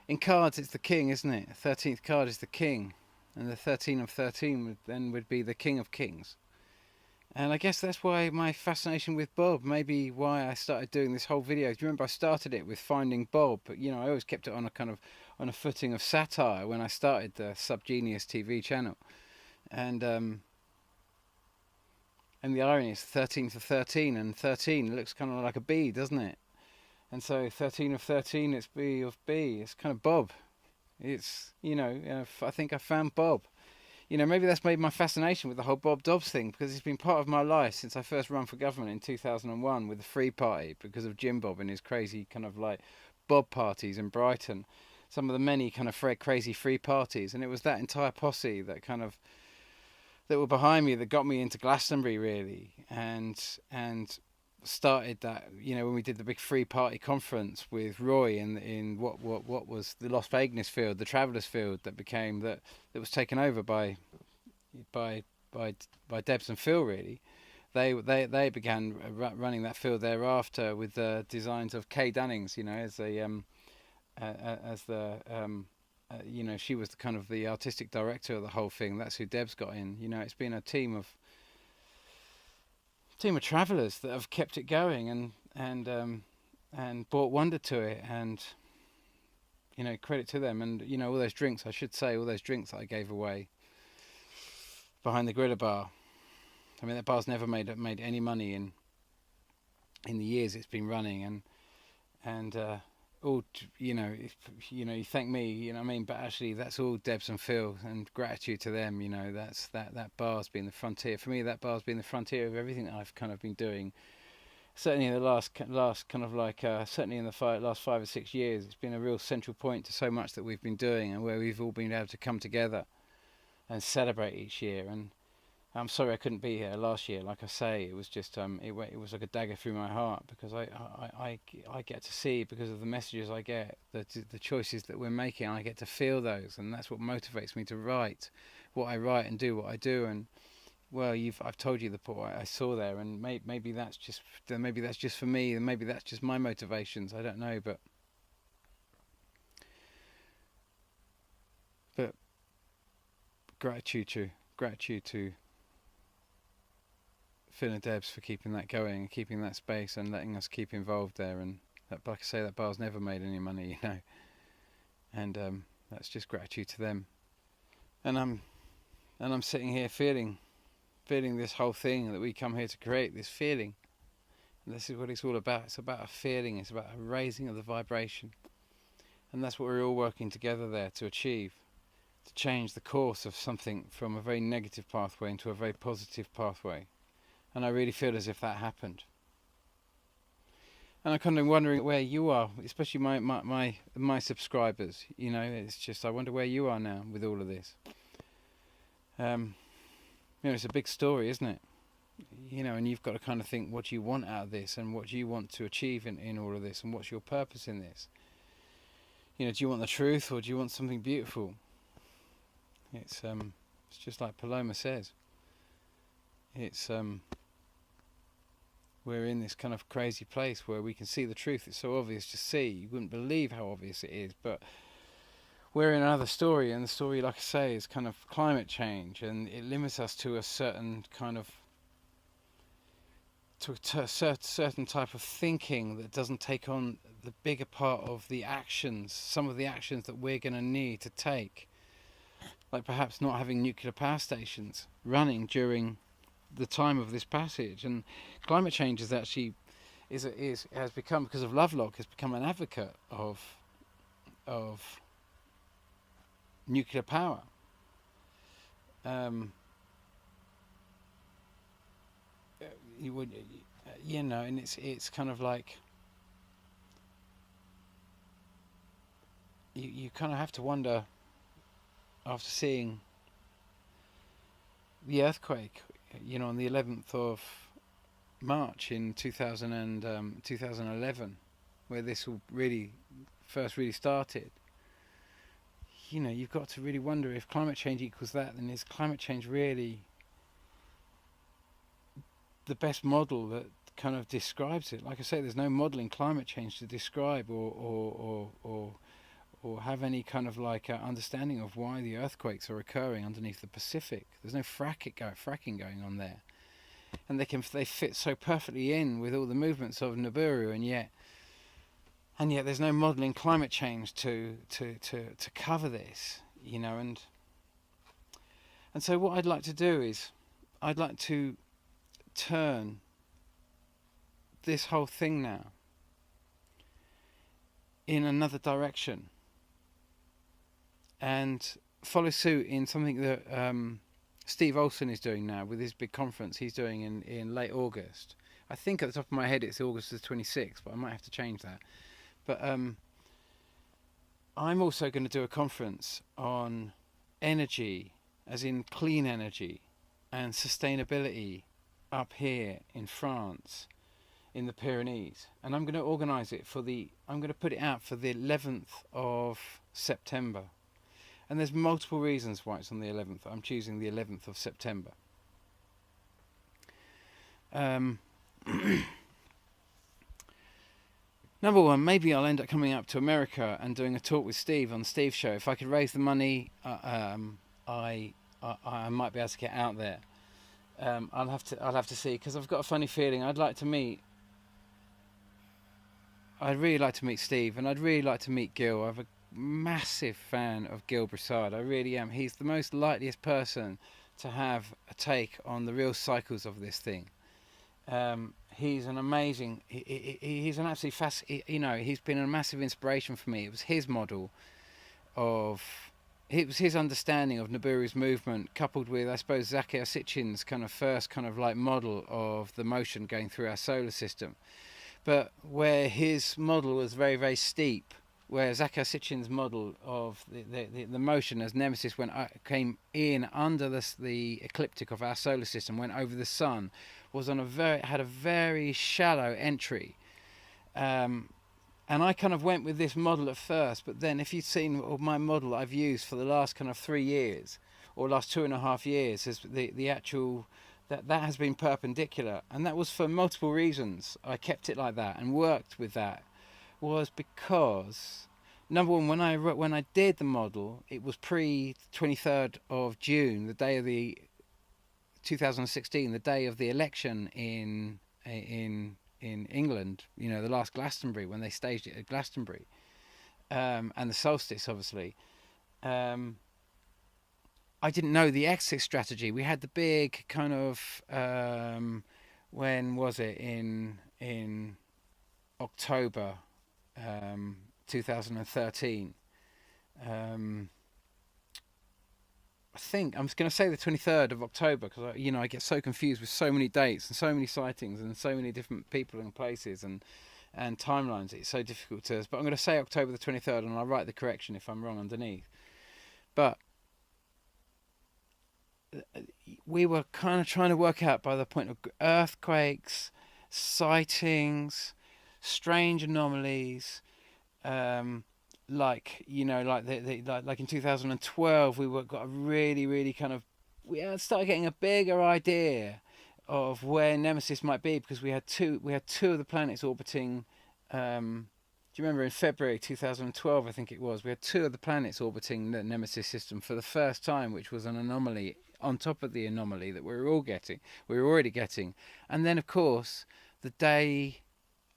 in cards it's the king, isn't it? 13th card is the king, and the 13 of 13 would be the king of kings. And I guess that's why my fascination with Bob, maybe why I started doing this whole video. Do you remember I started it with finding Bob? But, you know, I always kept it on a footing of satire when I started the Subgenius TV channel. And the irony is 13th of 13, and 13 looks kind of like a bee, doesn't it? And so 13 of 13, it's B of B. It's kind of Bob. It's, you know, I think I found Bob. You know, maybe that's made my fascination with the whole Bob Dobbs thing, because it's been part of my life since I first ran for government in 2001 with the Free Party, because of Jim Bob and his crazy kind of like Bob parties in Brighton, some of the many kind of crazy free parties. And it was that entire posse that were behind me that got me into Glastonbury, really, and started that, you know, when we did the big free party conference with Roy in what was the Las Vegas field, the Travellers field that was taken over by Debs and Phil, really. They began running that field thereafter with the designs of Kay Dunnings, you know, you know, she was the kind of the artistic director of the whole thing. That's who Debs got in. You know, it's been a team of travellers that have kept it going and brought wonder to it, and, you know, credit to them. And, you know, all those drinks that I gave away behind the Griller bar. I mean, that bar's never made any money in the years it's been running, and all, you know, you thank me, you know what I mean, but actually that's all Debs and Phil, and gratitude to them. You know, that bar's been the frontier for me. That bar's been the frontier of everything that I've kind of been doing. Certainly in the last kind of like certainly in the last 5 or 6 years, it's been a real central point to so much that we've been doing, and where we've all been able to come together and celebrate each year. And I'm sorry I couldn't be here last year. Like I say, it was just it was like a dagger through my heart, because I get to see, because of the messages I get, the choices that we're making. I get to feel those, and that's what motivates me to write what I write and do what I do. And well, I've told you the part I saw there, and maybe that's just for me, and maybe that's just my motivations. I don't know, but gratitude to Phil and Debs for keeping that going and keeping that space and letting us keep involved there. And that, like I say, that bar's never made any money, you know, and that's just gratitude to them. And I'm sitting here feeling this whole thing that we come here to create, this feeling, And this is what it's all about. It's about a feeling. It's about a raising of the vibration. And that's what we're all working together there to achieve. To change the course of something from a very negative pathway into a very positive pathway. And I really feel as if that happened. And I'm kind of wondering where you are, especially my subscribers. You know, it's just, I wonder where you are now with all of this. You know, it's a big story, isn't it? You know, and you've got to kind of think, what do you want out of this, and what do you want to achieve in all of this, and what's your purpose in this? You know, do you want the truth, or do you want something beautiful? It's just like Paloma says. It's we're in this kind of crazy place where we can see the truth. It's so obvious to see. You wouldn't believe how obvious it is, but we're in another story, and the story, like I say, is kind of climate change, and it limits us to a certain kind of certain type of thinking that doesn't take on the bigger part of the actions, some of the actions that we're going to need to take, like perhaps not having nuclear power stations running during the time of this passage. And climate change is actually has become, because of Lovelock, has become an advocate of nuclear power. You would, you know, and it's kind of like you kind of have to wonder, after seeing the earthquake, you know, on the 11th of March in 2011, where this all first really started. You know, you've got to really wonder, if climate change equals that, then is climate change really the best model that kind of describes it? Like I say, there's no model in climate change to describe or have any kind of like understanding of why the earthquakes are occurring underneath the Pacific. There's no fracking going on there, and they fit so perfectly in with all the movements of Nibiru, and yet there's no model in climate change to cover this, you know. And so what I'd like to do is, I'd like to turn this whole thing now in another direction and follow suit in something that Steve Olson is doing now with his big conference he's doing in late August. I think at the top of my head it's August the 26th, but I might have to change that. But I'm also going to do a conference on energy, as in clean energy, and sustainability up here in France, in the Pyrenees. And I'm going to organise it I'm going to put it out for the 11th of September. And there's multiple reasons why it's on the 11th. I'm choosing the 11th of September. Number one, maybe I'll end up coming up to America and doing a talk with Steve on Steve's show. If I could raise the money, I might be able to get out there. I'll have to see, because I've got a funny feeling I'd really like to meet Steve, and I'd really like to meet Gil. I'm a massive fan of Gil Broussard. I really am. He's the most likeliest person to have a take on the real cycles of this thing. He's an amazing. He's an absolutely he's been a massive inspiration for me. It was his model of. It was his understanding of Nibiru's movement, coupled with, I suppose, Zakir Sitchin's kind of first kind of like model of the motion going through our solar system. But where his model was very, very steep, where Zakir Sitchin's model of the motion as Nemesis came in under the ecliptic of our solar system, went over the sun, was had a very shallow entry. And I kind of went with this model at first, but then if you've seen my model I've used for the last kind of 3 years, or last 2.5 years, is the actual, that has been perpendicular. And that was for multiple reasons. I kept it like that and worked with that, was because, number one, when I did the model, it was pre 23rd of June, the day of the 2016, the day of the election in England, you know, the last Glastonbury, when they staged it at Glastonbury, and the solstice, obviously. I didn't know the exit strategy. We had the big kind of, when was it, in in October 2013. I think I'm going to say the 23rd of October because I get so confused with so many dates and so many sightings and so many different people and places and timelines. It's so difficult to. But I'm going to say October the 23rd, and I'll write the correction if I'm wrong underneath. But we were kind of trying to work out by the point of earthquakes, sightings, strange anomalies. Like in 2012, got a really kind of started getting a bigger idea of where Nemesis might be because we had two of the planets orbiting. Do you remember in February 2012? I think it was. We had two of the planets orbiting the Nemesis system for the first time, which was an anomaly on top of the anomaly that we were already getting, and then of course the day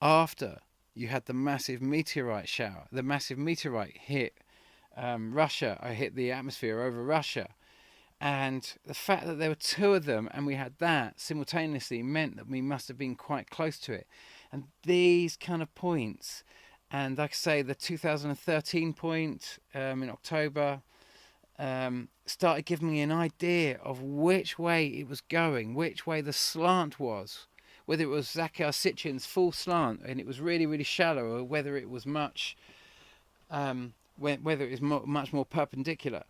after, you had the massive meteorite shower. The massive meteorite hit Russia. I hit the atmosphere over Russia. And the fact that there were two of them and we had that simultaneously meant that we must have been quite close to it. And these kind of points, and like I say, the 2013 point in October started giving me an idea of which way it was going, which way the slant was. Whether it was Zakar Sitchin's full slant and it was really shallow, or whether it was much more perpendicular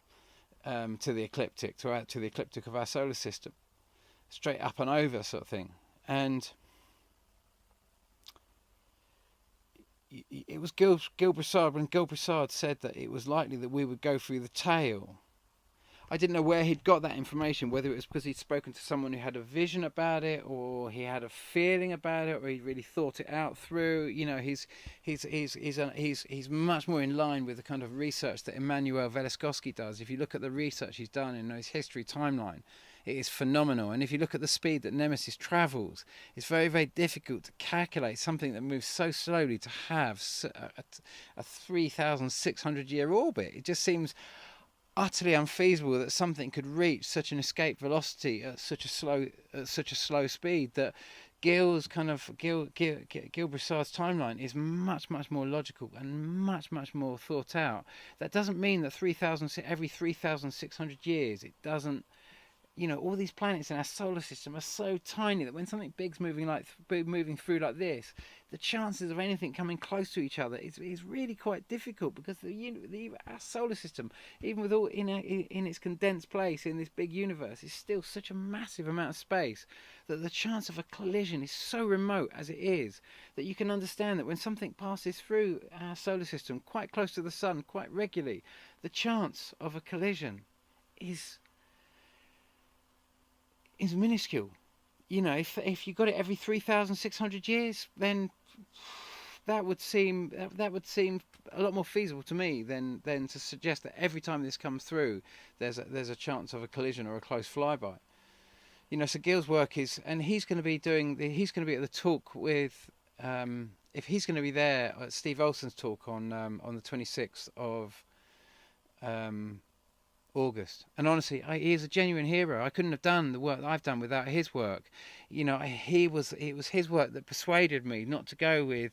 to the ecliptic, to the ecliptic of our solar system, straight up and over sort of thing. And it was Gil Broussard, when Gil Broussard said that it was likely that we would go through the tail. I didn't know where he'd got that information, whether it was because he'd spoken to someone who had a vision about it, or he had a feeling about it, or he really thought it out through. He's much more in line with the kind of research that Emanuel Veliskowski does. If you look at the research he's done in his history timeline, it is phenomenal. And if you look at the speed that Nemesis travels, it's very difficult to calculate something that moves so slowly to have a 3,600 year orbit. It just seems utterly unfeasible that something could reach such an escape velocity at such a slow speed. That Gil Broussard's timeline is much more logical and much more thought out. That doesn't mean that every 3,600 years it doesn't. All these planets in our solar system are so tiny that when something big's moving through like this, the chances of anything coming close to each other is really quite difficult, because our solar system, even with all in its condensed place in this big universe, is still such a massive amount of space that the chance of a collision is so remote as it is, that you can understand that when something passes through our solar system quite close to the sun quite regularly, the chance of a collision is minuscule. If you got it every 3,600 years, then that would seem a lot more feasible to me than to suggest that every time this comes through, there's a chance of a collision or a close flyby. So Gil's work is, and he's going to be at the talk with, if he's going to be there at Steve Olson's talk on the 26th of August. And honestly, he is a genuine hero. I couldn't have done the work that I've done without his work. It was his work that persuaded me not to go with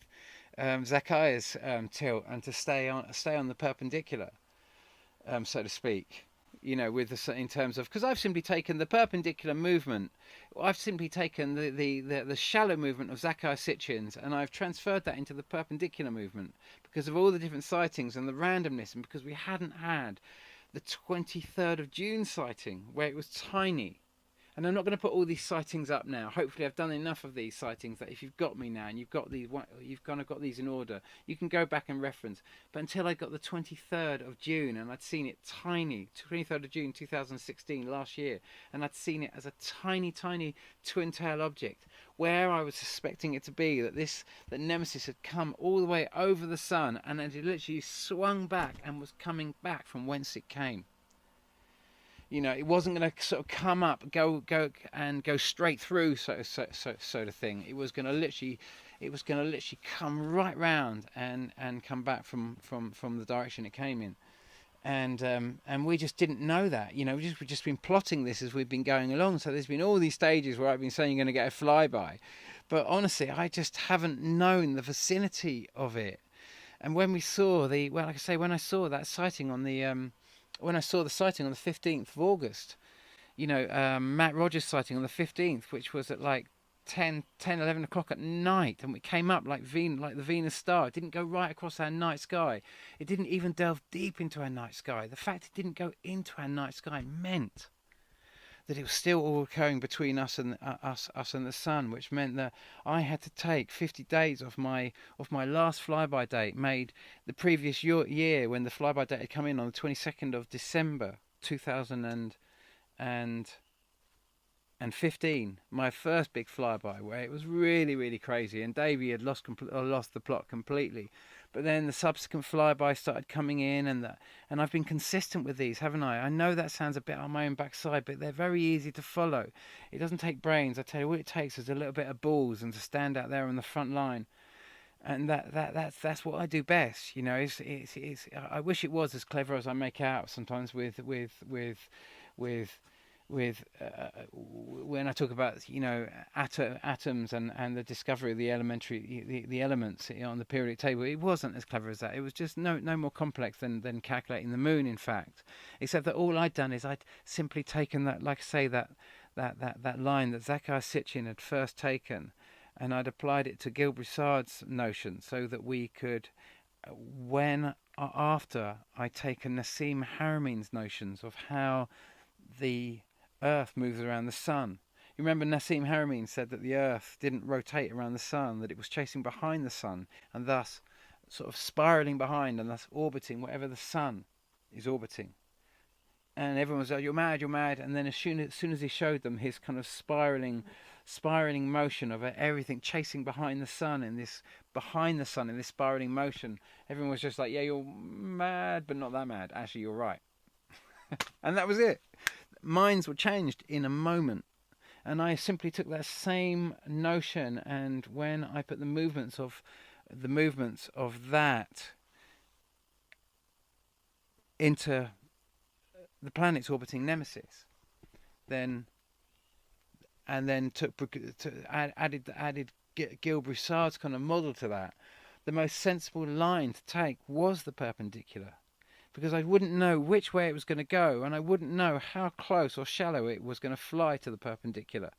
Zakai's tilt and to stay on the perpendicular, so to speak. In terms of, because I've simply taken the perpendicular movement, I've simply taken the shallow movement of Zakai Sitchin's, and I've transferred that into the perpendicular movement because of all the different sightings and the randomness, and because we hadn't had the 23rd of June sighting where it was tiny. And I'm not going to put all these sightings up now. Hopefully I've done enough of these sightings that if you've got me now and you've kind of got these in order, you can go back and reference. But until I got the 23rd of June and I'd seen it tiny, 23rd of June 2016, last year, and I'd seen it as a tiny twin tail object, where I was suspecting it to be, that Nemesis had come all the way over the sun and it literally swung back and was coming back from whence it came. It wasn't going to sort of come up, go straight through, so to thing. It was going to literally come right round and come back from the direction it came in, and we just didn't know that. We've just been plotting this as we've been going along. So there's been all these stages where I've been saying you're going to get a flyby, But honestly, I just haven't known the vicinity of it. And when we saw the, well, like I say, when I saw that sighting on the, when I saw the sighting on the 15th of August, Matt Rogers sighting on the 15th, which was at like 11 o'clock at night, and we came up like the Venus star. It didn't go right across our night sky. It didn't even delve deep into our night sky. The fact it didn't go into our night sky meant that it was still all occurring between us and the sun, which meant that I had to take 50 days off my last flyby date made the previous year, when the flyby date had come in on the 22nd of December 2015, my first big flyby, where it was really, really crazy, and Davey had lost the plot completely. But then the subsequent flyby started coming in, and I've been consistent with these, haven't I? I know that sounds a bit on my own backside, but they're very easy to follow. It doesn't take brains. I tell you, what it takes is a little bit of balls and to stand out there on the front line. And that's what I do best, It's I wish it was as clever as I make out sometimes with when I talk about atoms and the discovery of the the elements on the periodic table. It wasn't as clever as that. It was just no more complex than calculating the moon, in fact, except that all I'd done is I'd simply taken that, like I say, that line that Zecharia Sitchin had first taken, and I'd applied it to Gil Broussard's notion, so that we could, after I'd taken Nassim Harameyn's notions of how the Earth moves around the sun. You remember Nassim Harameyn said that the Earth didn't rotate around the sun, that it was chasing behind the sun, and thus sort of spiraling behind, and thus orbiting whatever the sun is orbiting. And everyone was like, you're mad. And then as soon as he showed them his kind of spiraling motion of everything chasing behind the sun in this spiraling motion, everyone was just like, yeah, you're mad, but not that mad. Actually, you're right. And that was it. Minds were changed in a moment. And I simply took that same notion, and when I put the movements of that into the planets orbiting Nemesis, then added Gil Broussard's kind of model to that, the most sensible line to take was the perpendicular, because I wouldn't know which way it was going to go, and I wouldn't know how close or shallow it was going to fly to the perpendicular.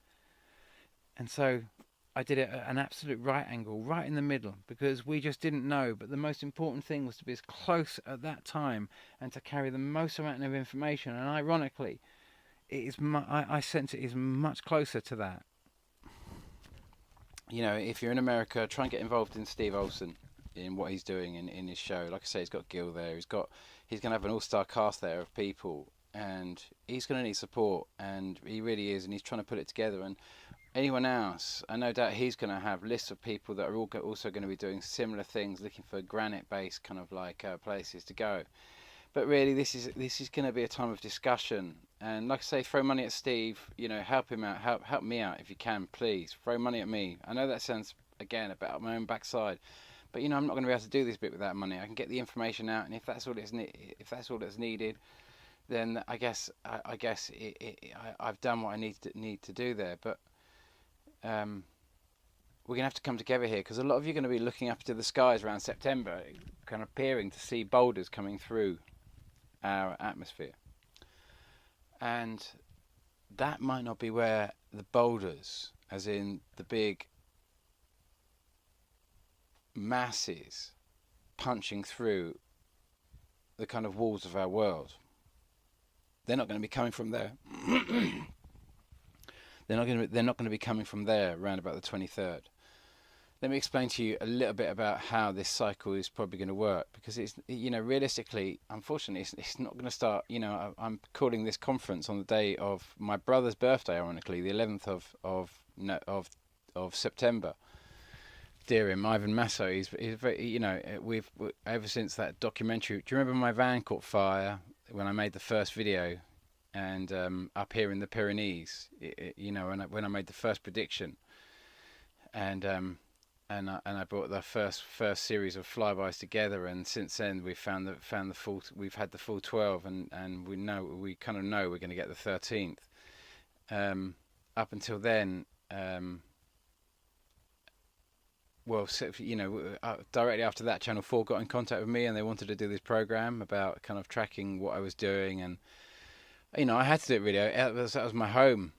And so I did it at an absolute right angle, right in the middle, because we just didn't know. But the most important thing was to be as close at that time and to carry the most amount of information. And ironically, I sense it is much closer to that. If you're in America, try and get involved in Steve Olson, in what he's doing in his show. Like I say, he's got Gil there. He's going to have an all-star cast there of people, and he's going to need support, and he really is, and he's trying to put it together. And anyone else, I no doubt he's going to have lists of people that are also going to be doing similar things, looking for granite-based kind of like places to go. But really, this is going to be a time of discussion. And like I say, throw money at Steve. Help him out. Help me out if you can, please. Throw money at me. I know that sounds, again, a bit up my own backside. But I'm not going to be able to do this bit without money. I can get the information out, and if that's all that's needed, then I guess I've done what I need to do there. But we're going to have to come together here, because a lot of you are going to be looking up to the skies around September, kind of peering to see boulders coming through our atmosphere, and that might not be where the boulders, as in the big masses punching through the kind of walls of our world. They're not going to be coming from there. They're not going to be coming from there around about the 23rd. Let me explain to you a little bit about how this cycle is probably going to work, because it's, realistically, unfortunately, it's not going to start. I'm calling this conference on the day of my brother's birthday, ironically, the 11th of September. Dear him, Ivan Masso. He's very, we've ever since that documentary. Do you remember my van caught fire when I made the first video, and up here in the Pyrenees, when I made the first prediction, and I brought the first series of flybys together, and since then we've found the full. We've had the full 12, and we kind of know we're going to get the 13th. Up until then. well, directly after that, Channel 4 got in contact with me and they wanted to do this program about kind of tracking what I was doing. And, I had to do it really. That was my home.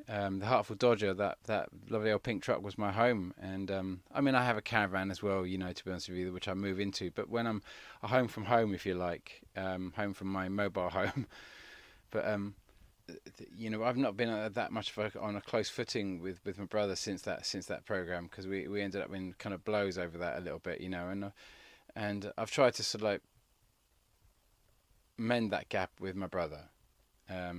The Hartford Dodger, that lovely old pink truck was my home. And, I have a caravan as well, to be honest with you, which I move into. But when I'm home from home, if you like, home from my mobile home. But, I've not been that much on a close footing with my brother since that program, because we ended up in kind of blows over that a little bit, and I've tried to sort of like mend that gap with my brother. I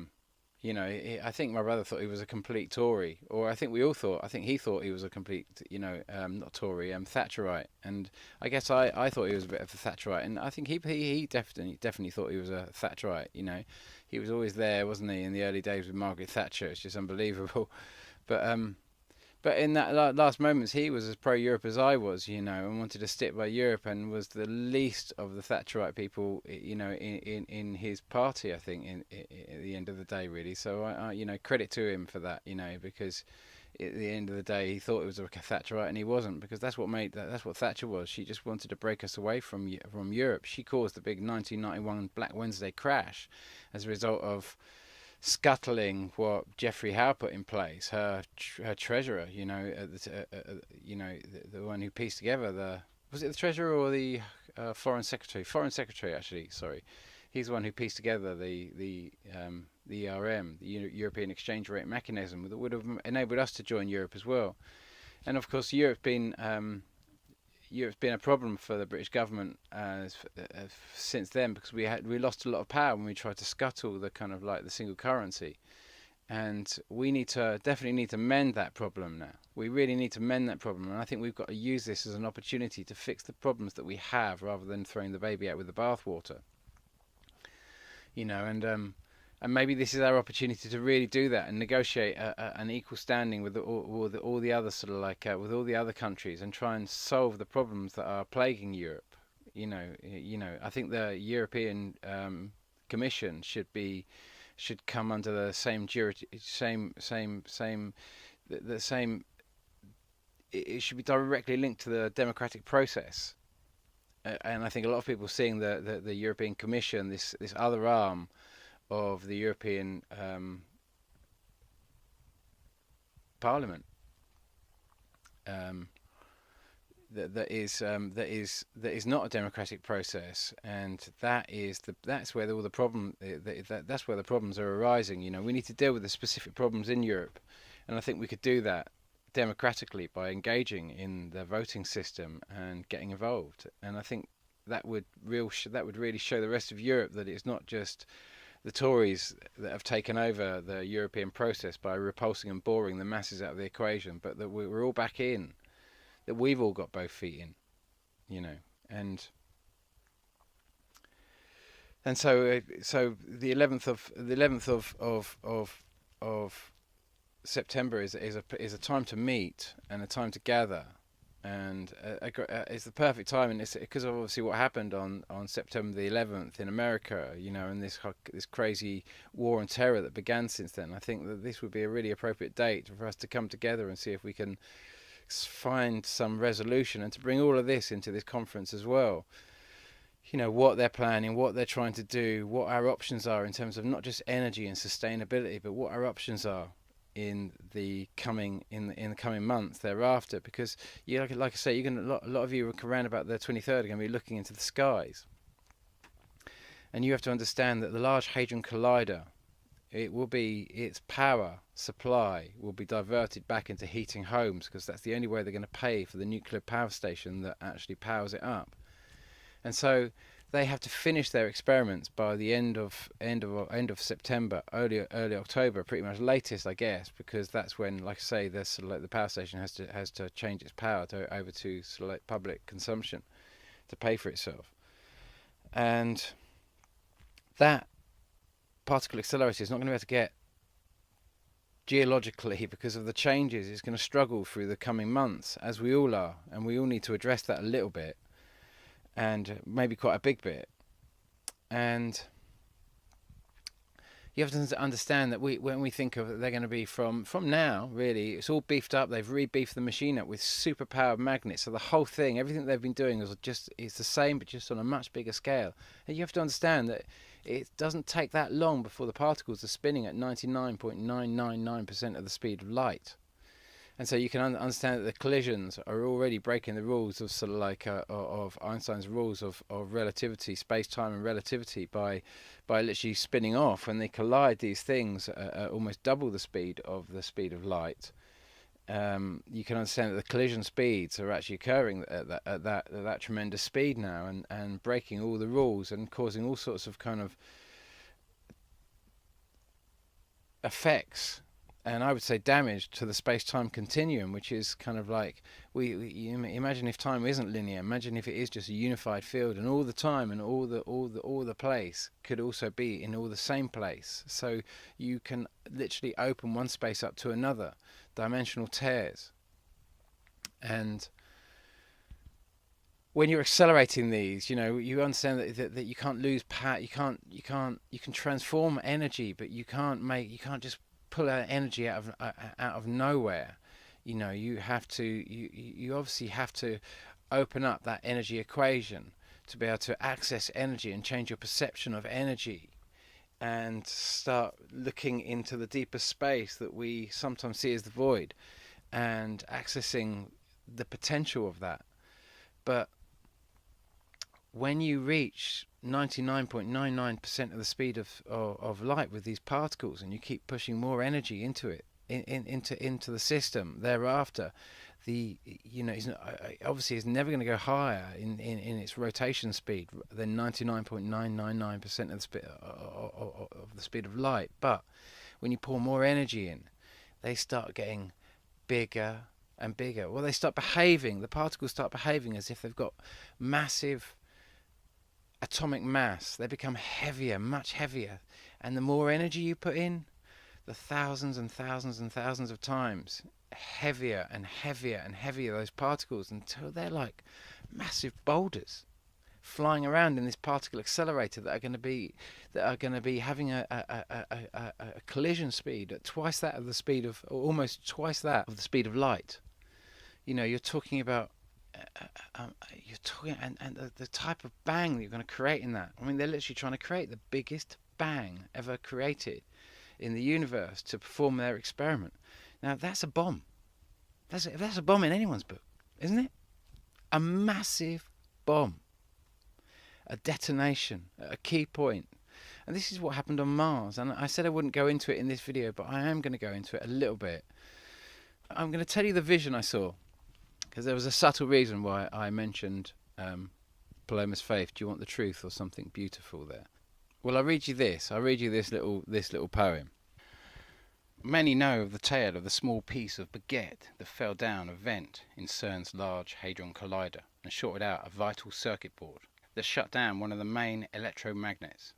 think my brother thought he was a complete Tory, or I think we all thought. I think he thought he was a complete, not Tory, Thatcherite, and I guess I thought he was a bit of a Thatcherite, and I think he definitely thought he was a Thatcherite. He was always there, wasn't he, in the early days with Margaret Thatcher? It's just unbelievable, but in that last moments, he was as pro-Europe as I was, and wanted to stick by Europe, and was the least of the Thatcherite people, in his party, I think, at the end of the day, really. So I credit to him for that, because at the end of the day, he thought it was a Thatcherite, and he wasn't, because that's what Thatcher was. She just wanted to break us away from Europe. She caused the big 1991 Black Wednesday crash as a result of scuttling what Geoffrey Howe put in place, her treasurer, the one who pieced together was it the treasurer or the foreign secretary actually, sorry. He's the one who pieced together the ERM, the European Exchange Rate Mechanism, that would have enabled us to join Europe as well. And of course, Europe's been a problem for the British government since then, because we lost a lot of power when we tried to scuttle the kind of like the single currency, and we definitely need to mend that problem now. We really need to mend that problem, and I think we've got to use this as an opportunity to fix the problems that we have, rather than throwing the baby out with the bathwater. And maybe this is our opportunity to really do that and negotiate an equal standing with all the other sort of like with all the other countries, and try and solve the problems that are plaguing Europe. I think the European Commission should come under the same It should be directly linked to the democratic process. And I think a lot of people are seeing the European Commission, this other arm of the European Parliament, that is not a democratic process, and that's where all the problem that's where the problems are arising. We need to deal with the specific problems in Europe, and I think we could do that democratically by engaging in the voting system and getting involved. And I think that would really show the rest of Europe that it's not just the Tories that have taken over the European process by repulsing and boring the masses out of the equation, but that we're all back in, that we've all got both feet in, and so the 11th of September is a time to meet and a time to gather, and it's the perfect time, and it's because of obviously what happened on September the 11th in America, and this crazy war on terror that began since then. I think that this would be a really appropriate date for us to come together and see if we can find some resolution, and to bring all of this into this conference as well. What they're planning, what they're trying to do, what our options are in terms of not just energy and sustainability, but what our options are in the coming months thereafter. Because like I say, a lot of you around about the 23rd are going to be looking into the skies, and you have to understand that the Large Hadron Collider, its power supply will be diverted back into heating homes, because that's the only way they're going to pay for the nuclear power station that actually powers it up. And so they have to finish their experiments by the end of September, early October, pretty much latest, I guess, because that's when, like I say, the power station has to change its power over to public consumption to pay for itself. And that particle accelerator is not going to be able to get geologically, because of the changes. It's going to struggle through the coming months, as we all are, and we all need to address that a little bit, and maybe quite a big bit. And you have to understand that when we think of they're going to be from now, really, it's all beefed up. They've re-beefed the machine up with super powered magnets. So the whole thing, everything they've been doing is the same, but just on a much bigger scale. And you have to understand that it doesn't take that long before the particles are spinning at 99.999% of the speed of light. And so you can understand that the collisions are already breaking the rules of sort of like of Einstein's rules of relativity, space-time and relativity, by literally spinning off. When they collide, these things almost double the speed of light. You can understand that the collision speeds are actually occurring at that tremendous speed now, and breaking all the rules and causing all sorts of kind of effects, and I would say damage to the space-time continuum, which is kind of like you imagine if time isn't linear. Imagine if it is just a unified field, and all the time and all the place could also be in all the same place. So you can literally open one space up to another, dimensional tears. And when you're accelerating these, you understand that you can't lose power. You can transform energy, but you can't just pull out energy out of nowhere. You obviously have to open up that energy equation to be able to access energy and change your perception of energy, and start looking into the deeper space that we sometimes see as the void, and accessing the potential of that. But when you reach 99.99% of the speed of light with these particles, and you keep pushing more energy into it, into the system thereafter, obviously it's never going to go higher in its rotation speed than 99.999% of the speed of light. But when you pour more energy in, they start getting bigger and bigger. Well, the particles start behaving as if they've got massive atomic mass. They become heavier, much heavier, and the more energy you put in, the thousands and thousands and thousands of times heavier and heavier and heavier those particles, until they're like massive boulders flying around in this particle accelerator that are going to be having a collision speed at twice that of the speed of, or almost twice that of the speed of light. You're talking about and the type of bang that you're going to create in that. I mean, they're literally trying to create the biggest bang ever created in the universe to perform their experiment. Now, that's a bomb. That's a bomb in anyone's book, isn't it? A massive bomb. A detonation at a key point. And this is what happened on Mars. And I said I wouldn't go into it in this video, but I am going to go into it a little bit. I'm going to tell you the vision I saw, because there was a subtle reason why I mentioned Paloma's faith. Do you want the truth, or something beautiful there? Well, I'll read you this. I'll read you this little poem. Many know of the tale of the small piece of baguette that fell down a vent in CERN's Large Hadron Collider and shorted out a vital circuit board that shut down one of the main electromagnets,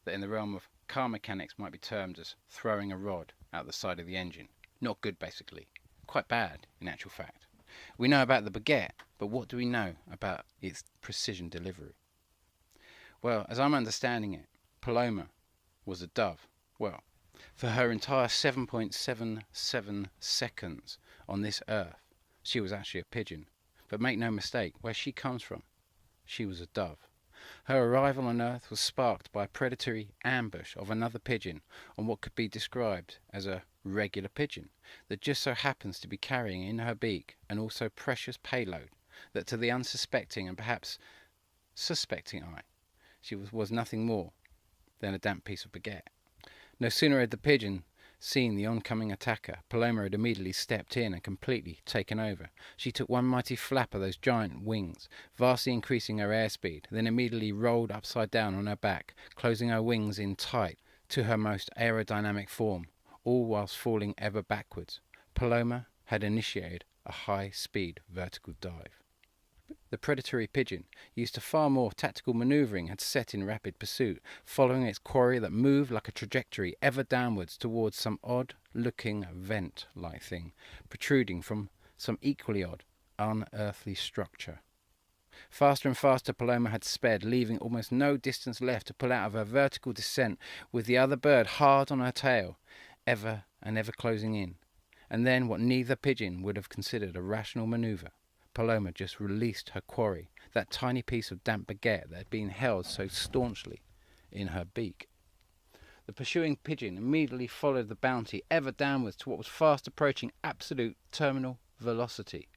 that in the realm of car mechanics might be termed as throwing a rod out the side of the engine. Not good, basically. Quite bad, in actual fact. We know about the baguette, but what do we know about its precision delivery? Well, as I'm understanding it, Paloma was a dove. Well, for her entire 7.77 seconds on this earth, she was actually a pigeon. But make no mistake, where she comes from, she was a dove. Her arrival on Earth was sparked by a predatory ambush of another pigeon on what could be described as a regular pigeon that just so happens to be carrying in her beak an also precious payload that to the unsuspecting and perhaps suspecting eye, she was nothing more than a damp piece of baguette. No sooner had the pigeon seen the oncoming attacker, Paloma had immediately stepped in and completely taken over. She took one mighty flap of those giant wings, vastly increasing her airspeed, then immediately rolled upside down on her back, closing her wings in tight to her most aerodynamic form, all whilst falling ever backwards. Paloma had initiated a high-speed vertical dive. The predatory pigeon, used to far more tactical manoeuvring, had set in rapid pursuit, following its quarry that moved like a trajectory ever downwards towards some odd-looking vent-like thing, protruding from some equally odd, unearthly structure. Faster and faster Paloma had sped, leaving almost no distance left to pull out of her vertical descent, with the other bird hard on her tail, ever and ever closing in. And then, what neither pigeon would have considered a rational manoeuvre, Paloma just released her quarry, that tiny piece of damp baguette that had been held so staunchly in her beak. The pursuing pigeon immediately followed the bounty ever downwards to what was fast approaching absolute terminal velocity,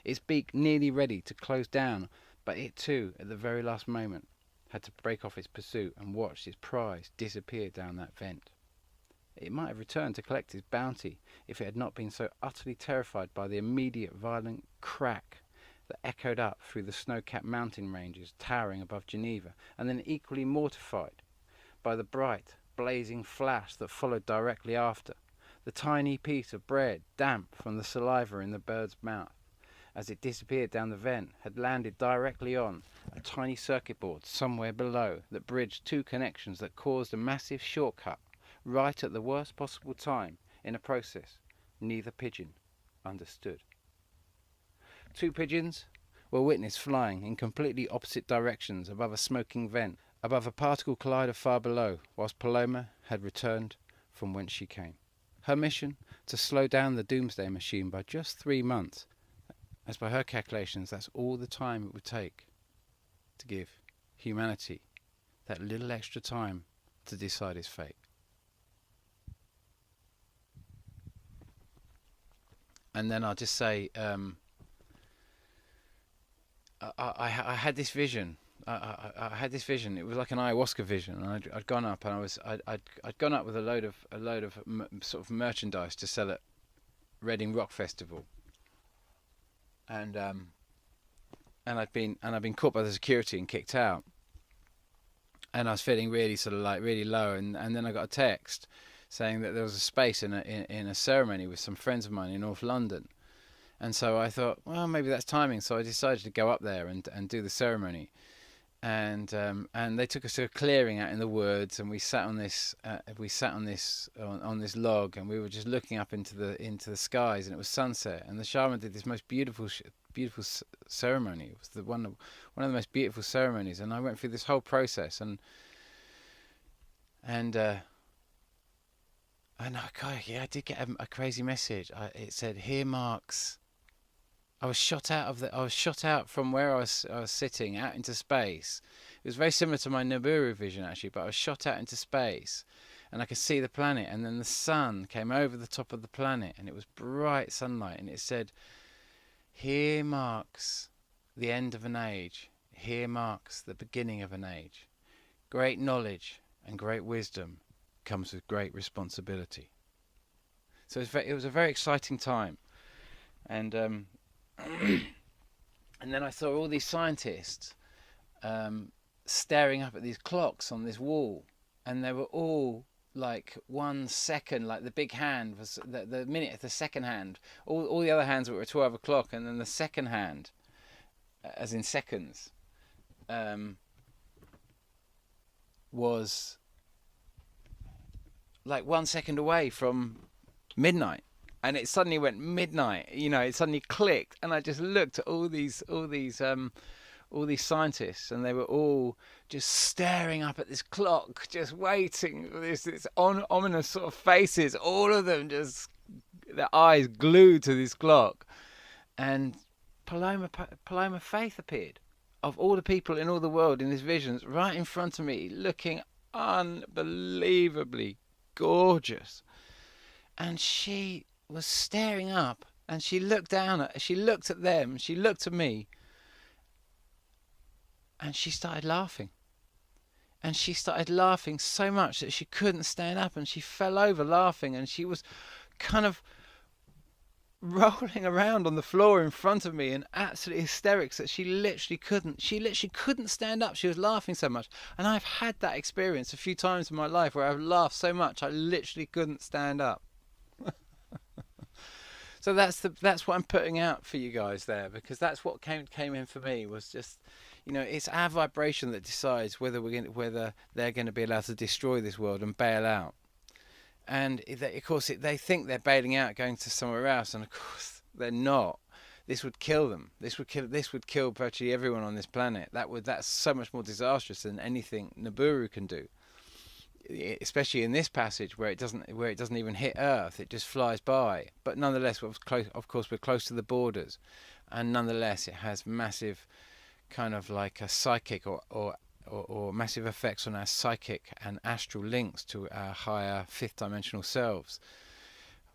its beak nearly ready to close down, but it too, at the very last moment, had to break off its pursuit and watch its prize disappear down that vent. It might have returned to collect its bounty if it had not been so utterly terrified by the immediate violent crack that echoed up through the snow-capped mountain ranges towering above Geneva, and then equally mortified by the bright, blazing flash that followed directly after, the tiny piece of bread, damp from the saliva in the bird's mouth, as it disappeared down the vent, had landed directly on a tiny circuit board somewhere below that bridged two connections that caused a massive shortcut right at the worst possible time in a process neither pigeon understood. Two pigeons were witnessed flying in completely opposite directions above a smoking vent, above a particle collider far below, whilst Paloma had returned from whence she came. Her mission, to slow down the doomsday machine by just 3 months, as by her calculations that's all the time it would take to give humanity that little extra time to decide its fate. And then I'll just say, I had this vision. I had this vision. It was like an ayahuasca vision, and I'd gone up, and I'd gone up with a load of sort of merchandise to sell at Reading Rock Festival, and I'd been caught by the security and kicked out, and I was feeling really sort of like really low, and then I got a text saying that there was a space in a ceremony with some friends of mine in North London. And so I thought, well, maybe that's timing. So I decided to go up there and do the ceremony. And they took us to a clearing out in the woods, and we sat on this on this log, and we were just looking up into the skies, and it was sunset. And the shaman did this most beautiful ceremony. It was one of the most beautiful ceremonies. And I went through this whole process, and I did get a crazy message. It said, "Here marks." I was shot out from where I was sitting out into space. It was very similar to my Nibiru vision actually, but I was shot out into space, and I could see the planet. And then the sun came over the top of the planet, and it was bright sunlight. And it said, "Here marks the end of an age. Here marks the beginning of an age. Great knowledge and great wisdom comes with great responsibility." So it was a very exciting time, and and then I saw all these scientists staring up at these clocks on this wall, and they were all like 1 second, like the big hand was the minute of the second hand. All the other hands were at 12 o'clock, and then the second hand, as in seconds, was like 1 second away from midnight. And it suddenly went midnight, it suddenly clicked, and I just looked at all these scientists, and they were all just staring up at this clock, just waiting, this ominous sort of faces, all of them just, their eyes glued to this clock. And Paloma Faith appeared, of all the people in all the world in these visions, right in front of me, looking unbelievably gorgeous. And she was staring up, and she looked at them, she looked at me, and she started laughing. And she started laughing so much that she couldn't stand up, and she fell over laughing, and she was kind of rolling around on the floor in front of me in absolute hysterics that she literally couldn't stand up. She was laughing so much. And I've had that experience a few times in my life where I've laughed so much I literally couldn't stand up. So that's what I'm putting out for you guys there, because that's what came in for me, was just, it's our vibration that decides whether they're going to be allowed to destroy this world and bail out. And of course they think they're bailing out, going to somewhere else, and of course they're not. this would kill them. This would kill virtually everyone on this planet. That's so much more disastrous than anything Nibiru can do. Especially in this passage where it doesn't even hit Earth, it just flies by. But nonetheless, of course, we're close to the borders, and nonetheless, it has massive, kind of like a psychic or massive effects on our psychic and astral links to our higher fifth dimensional selves,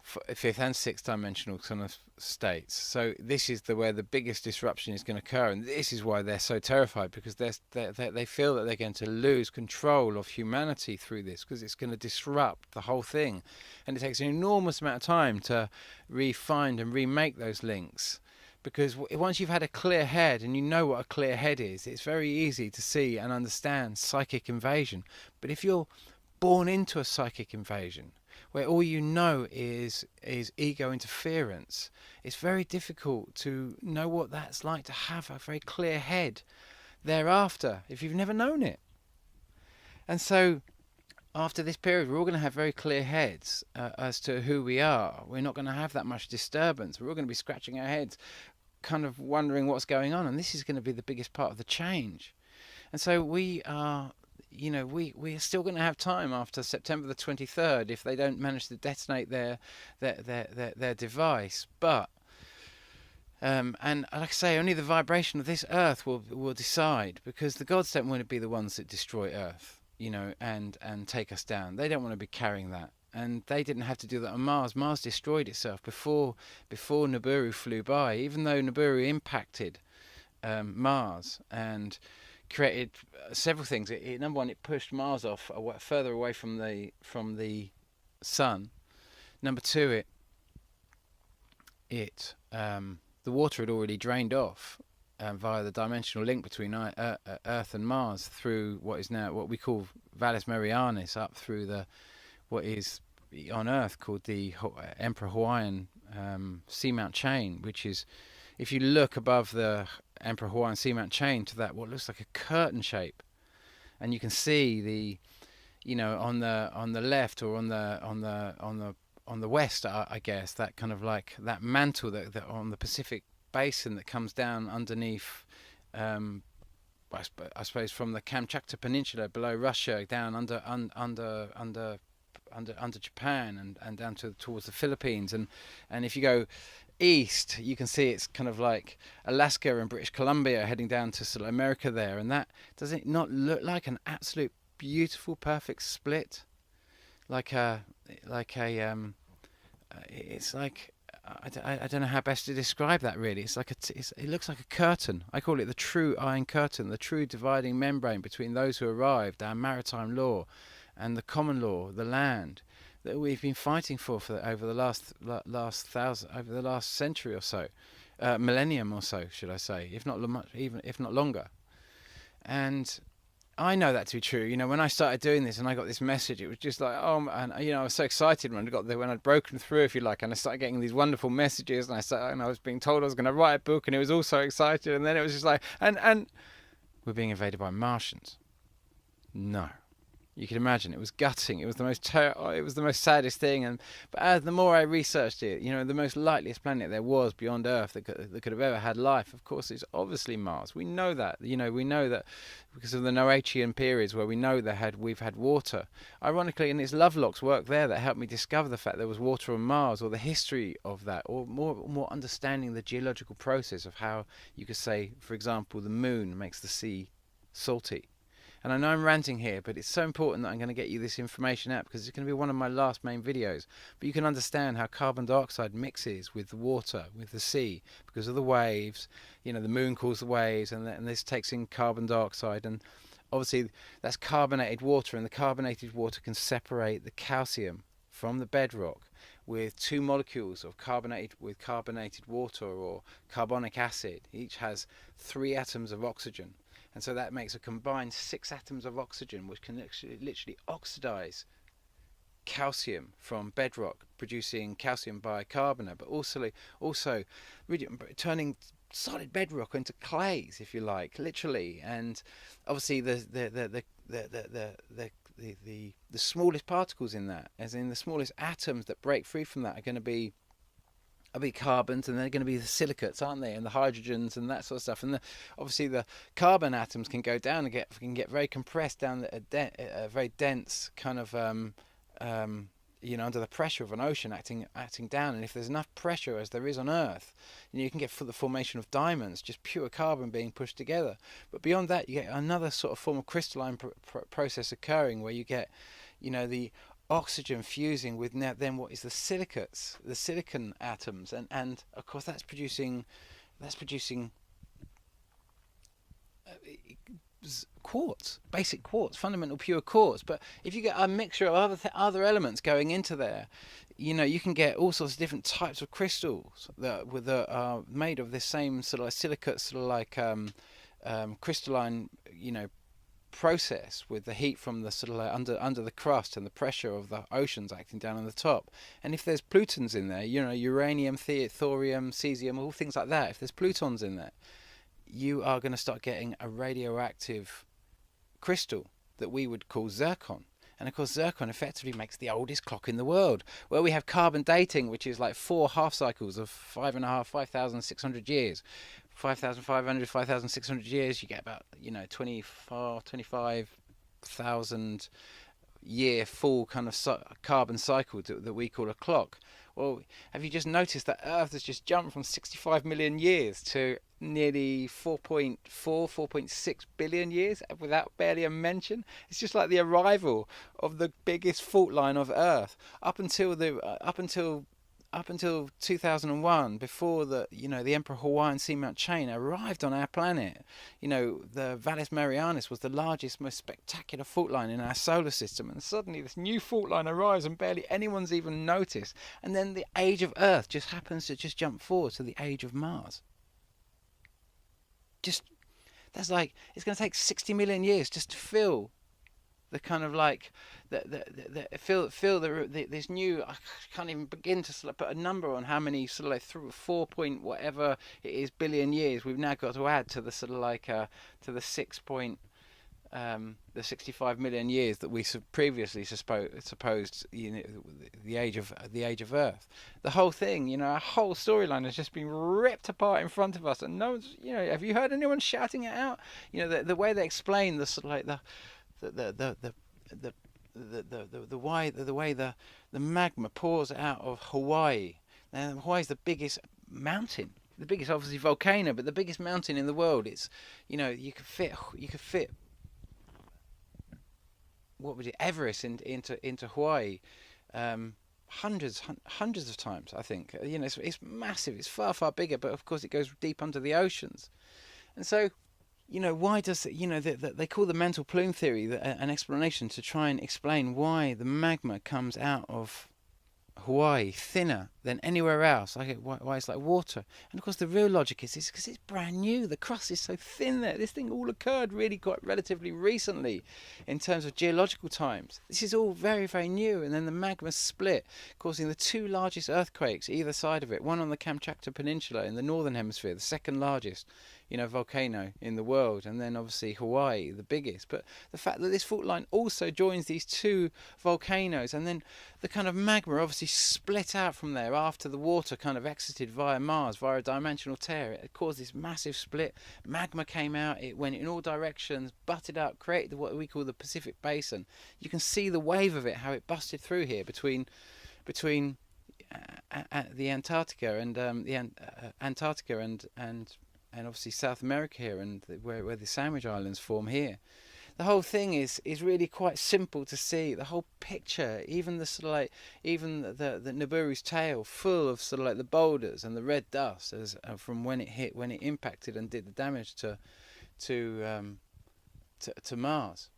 fifth and sixth dimensional kind of states. So this is where the biggest disruption is going to occur, and this is why they're so terrified, because they feel that they're going to lose control of humanity through this, because it's going to disrupt the whole thing, and it takes an enormous amount of time to refine and remake those links. Because once you've had a clear head and you know what a clear head is, it's very easy to see and understand psychic invasion. But if you're born into a psychic invasion, where all you know is ego interference, it's very difficult to know what that's like to have a very clear head thereafter, if you've never known it. And so after this period, we're all going to have very clear heads as to who we are. We're not going to have that much disturbance. We're all going to be scratching our heads, kind of wondering what's going on, and this is going to be the biggest part of the change. And so we are, we're still going to have time after September the 23rd if they don't manage to detonate their device. But and like I say, only the vibration of this Earth will decide, because the gods don't want to be the ones that destroy Earth, and take us down. They don't want to be carrying that. And they didn't have to do that on Mars. Mars destroyed itself before Nibiru flew by, even though Nibiru impacted Mars and created several things. Number one, it pushed Mars off further away from the sun. Number two, the water had already drained off via the dimensional link between Earth and Mars through what we call Valles Marianis, up through what is on Earth called the Emperor Hawaiian seamount chain, which is, if you look above the Emperor Hawaiian seamount chain to that what looks like a curtain shape, and you can see on the left or on the west, I guess, that kind of like that mantle that on the Pacific basin that comes down underneath, I suppose from the Kamchatka Peninsula below Russia down under Japan and down towards the Philippines, and if you go east, you can see it's kind of like Alaska and British Columbia heading down to sort of America there, and that does it not look like an absolute beautiful perfect split, it's like I don't know how best to describe that really. It's like it looks like a curtain. I call it the true iron curtain, the true dividing membrane between those who arrived, our maritime law, and the common law, the land that we've been fighting for over the last century or so, millennium or so, should I say, if not longer. And I know that to be true. When I started doing this and I got this message, it was just like, I was so excited when I'd broken through, if you like, and I started getting these wonderful messages, and I was being told I was going to write a book, and it was all so excited, and then it was just like, and we're being invaded by Martians. No. You can imagine it was gutting. It was the most saddest thing. But as the more I researched it, the most likeliest planet there was beyond Earth that could have ever had life, of course, is obviously Mars. We know that. We know that because of the Noachian periods where we know we've had water. Ironically, and it's Lovelock's work there that helped me discover the fact there was water on Mars, or the history of that, or more understanding the geological process of how you could say, for example, the moon makes the sea salty. And I know I'm ranting here, but it's so important that I'm going to get you this information out, because it's going to be one of my last main videos. But you can understand how carbon dioxide mixes with the water, with the sea, because of the waves. The moon cools the waves, and this takes in carbon dioxide. And obviously that's carbonated water, and the carbonated water can separate the calcium from the bedrock with two molecules of carbonated water or carbonic acid. Each has 3 atoms of oxygen. And so that makes a combined 6 atoms of oxygen, which can literally oxidize calcium from bedrock, producing calcium bicarbonate, but also really turning solid bedrock into clays, if you like, literally. And obviously the smallest particles in that, as in the smallest atoms that break free from that, are going to be There'll be carbons, and they're going to be the silicates, aren't they, and the hydrogens and that sort of stuff. And obviously the carbon atoms can go down and get very compressed down a very dense kind of under the pressure of an ocean acting down. And if there's enough pressure as there is on Earth, you can get the formation of diamonds, just pure carbon being pushed together. But beyond that, you get another sort of form of crystalline process occurring, where you get the oxygen fusing with then what is the silicates, the silicon atoms, and of course that's producing quartz, basic quartz, fundamental pure quartz. But if you get a mixture of other elements going into there, you can get all sorts of different types of crystals that are made of this same sort of like silicate, sort of like crystalline, process, with the heat from the sort of like under the crust and the pressure of the oceans acting down on the top. And if there's plutons in there, uranium, thorium, cesium, all things like that, if there's plutons in there, you are going to start getting a radioactive crystal that we would call zircon. And of course zircon effectively makes the oldest clock in the world, where we have carbon dating, which is like 4 half cycles of 5,600 years. 5,500, 5,600 years, you get about 25,000 year full kind of carbon cycle that we call a clock. Well, have you just noticed that Earth has just jumped from 65 million years to nearly 4.6 billion years without barely a mention? It's just like the arrival of the biggest fault line of Earth up until 2001, before the Emperor Hawaiian Seamount chain arrived on our planet. The Valles Marianas was the largest, most spectacular fault line in our solar system, and suddenly this new fault line arrives and barely anyone's even noticed. And then the age of Earth just happens to just jump forward to the age of Mars. That's like, it's going to take 60 million years just to fill the kind of like this new, I can't even begin to sort of put a number on how many sort of like 4 point whatever it is billion years we've now got to add to the sort of like to the 65 million years that we previously supposed the age of Earth. The whole thing, our whole storyline has just been ripped apart in front of us, and no one's, have you heard anyone shouting it out? The way they explain the sort of like the way the magma pours out of Hawaii. Now, Hawaii is the biggest mountain, the biggest obviously volcano, but the biggest mountain in the world. It's you could fit what would it, Everest into Hawaii hundreds of times, I think. It's massive. It's far bigger, but of course it goes deep under the oceans. And so why does they call the mantle plume theory an explanation to try and explain why the magma comes out of Hawaii thinner than anywhere else, why it's like water. And of course the real logic is because it's brand new. The crust is so thin there. This thing all occurred really quite relatively recently in terms of geological times. This is all very, very new. And then the magma split, causing the 2 largest earthquakes either side of it, one on the Kamchatka Peninsula in the northern hemisphere, the second largest volcano in the world, and then obviously Hawaii, the biggest. But the fact that this fault line also joins these 2 volcanoes, and then the kind of magma obviously split out from there after the water kind of exited via Mars, via a dimensional tear. It caused this massive split. Magma came out, it went in all directions, butted up, created what we call the Pacific Basin. You can see the wave of it, how it busted through here between the Antarctica and Antarctica and obviously South America here, and where the Sandwich Islands form here. The whole thing is really quite simple to see. The whole picture, even the sort of like, even the Nibiru's tail, full of sort of like the boulders and the red dust from when it impacted and did the damage to Mars.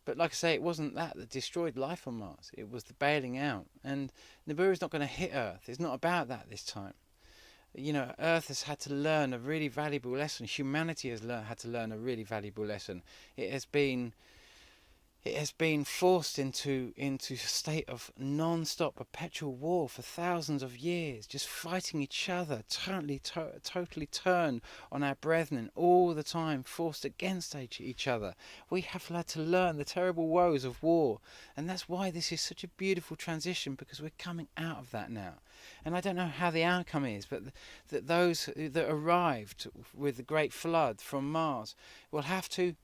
But like I say, it wasn't that destroyed life on Mars. It was the bailing out. And Nibiru's not going to hit Earth. It's not about that this time. Earth has had to learn a really valuable lesson. Humanity has had to learn a really valuable lesson. It has been, it has been forced into a state of non-stop perpetual war for thousands of years, just fighting each other, totally turned on our brethren all the time, forced against each other. We have had to learn the terrible woes of war, and that's why this is such a beautiful transition, because we're coming out of that now. And I don't know how the outcome is, but that those that arrived with the great flood from Mars will have to,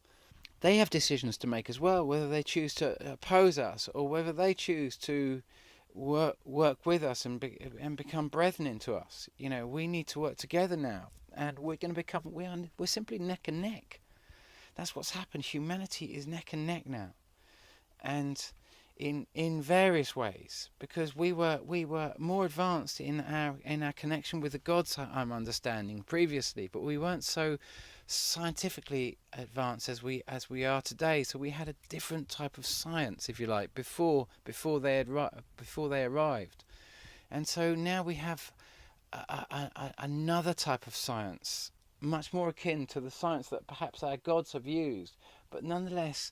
they have decisions to make as well, whether they choose to oppose us or whether they choose to work with us and become brethren to us. You know, we need to work together now, and we're going to become, we're simply neck and neck. That's what's happened. Humanity is neck and neck now, and in various ways, because we were more advanced in our connection with the gods, I'm understanding, previously, but we weren't so scientifically advanced as we are today. So we had a different type of science, if you like, before they arrived, and so now we have another type of science, much more akin to the science that perhaps our gods have used, but nonetheless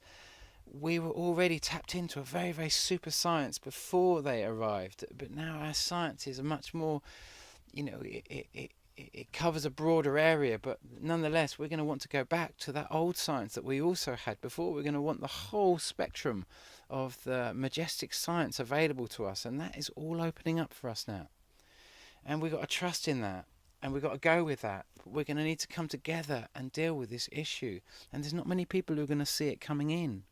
we were already tapped into a very, very super science before they arrived. But now our science is a much more, you know, it covers a broader area, but nonetheless we're going to want to go back to that old science that we also had before. We're going to want the whole spectrum of the majestic science available to us, and that is all opening up for us now. And we've got to trust in that, and we've got to go with that. But we're going to need to come together and deal with this issue, and there's not many people who are going to see it coming in.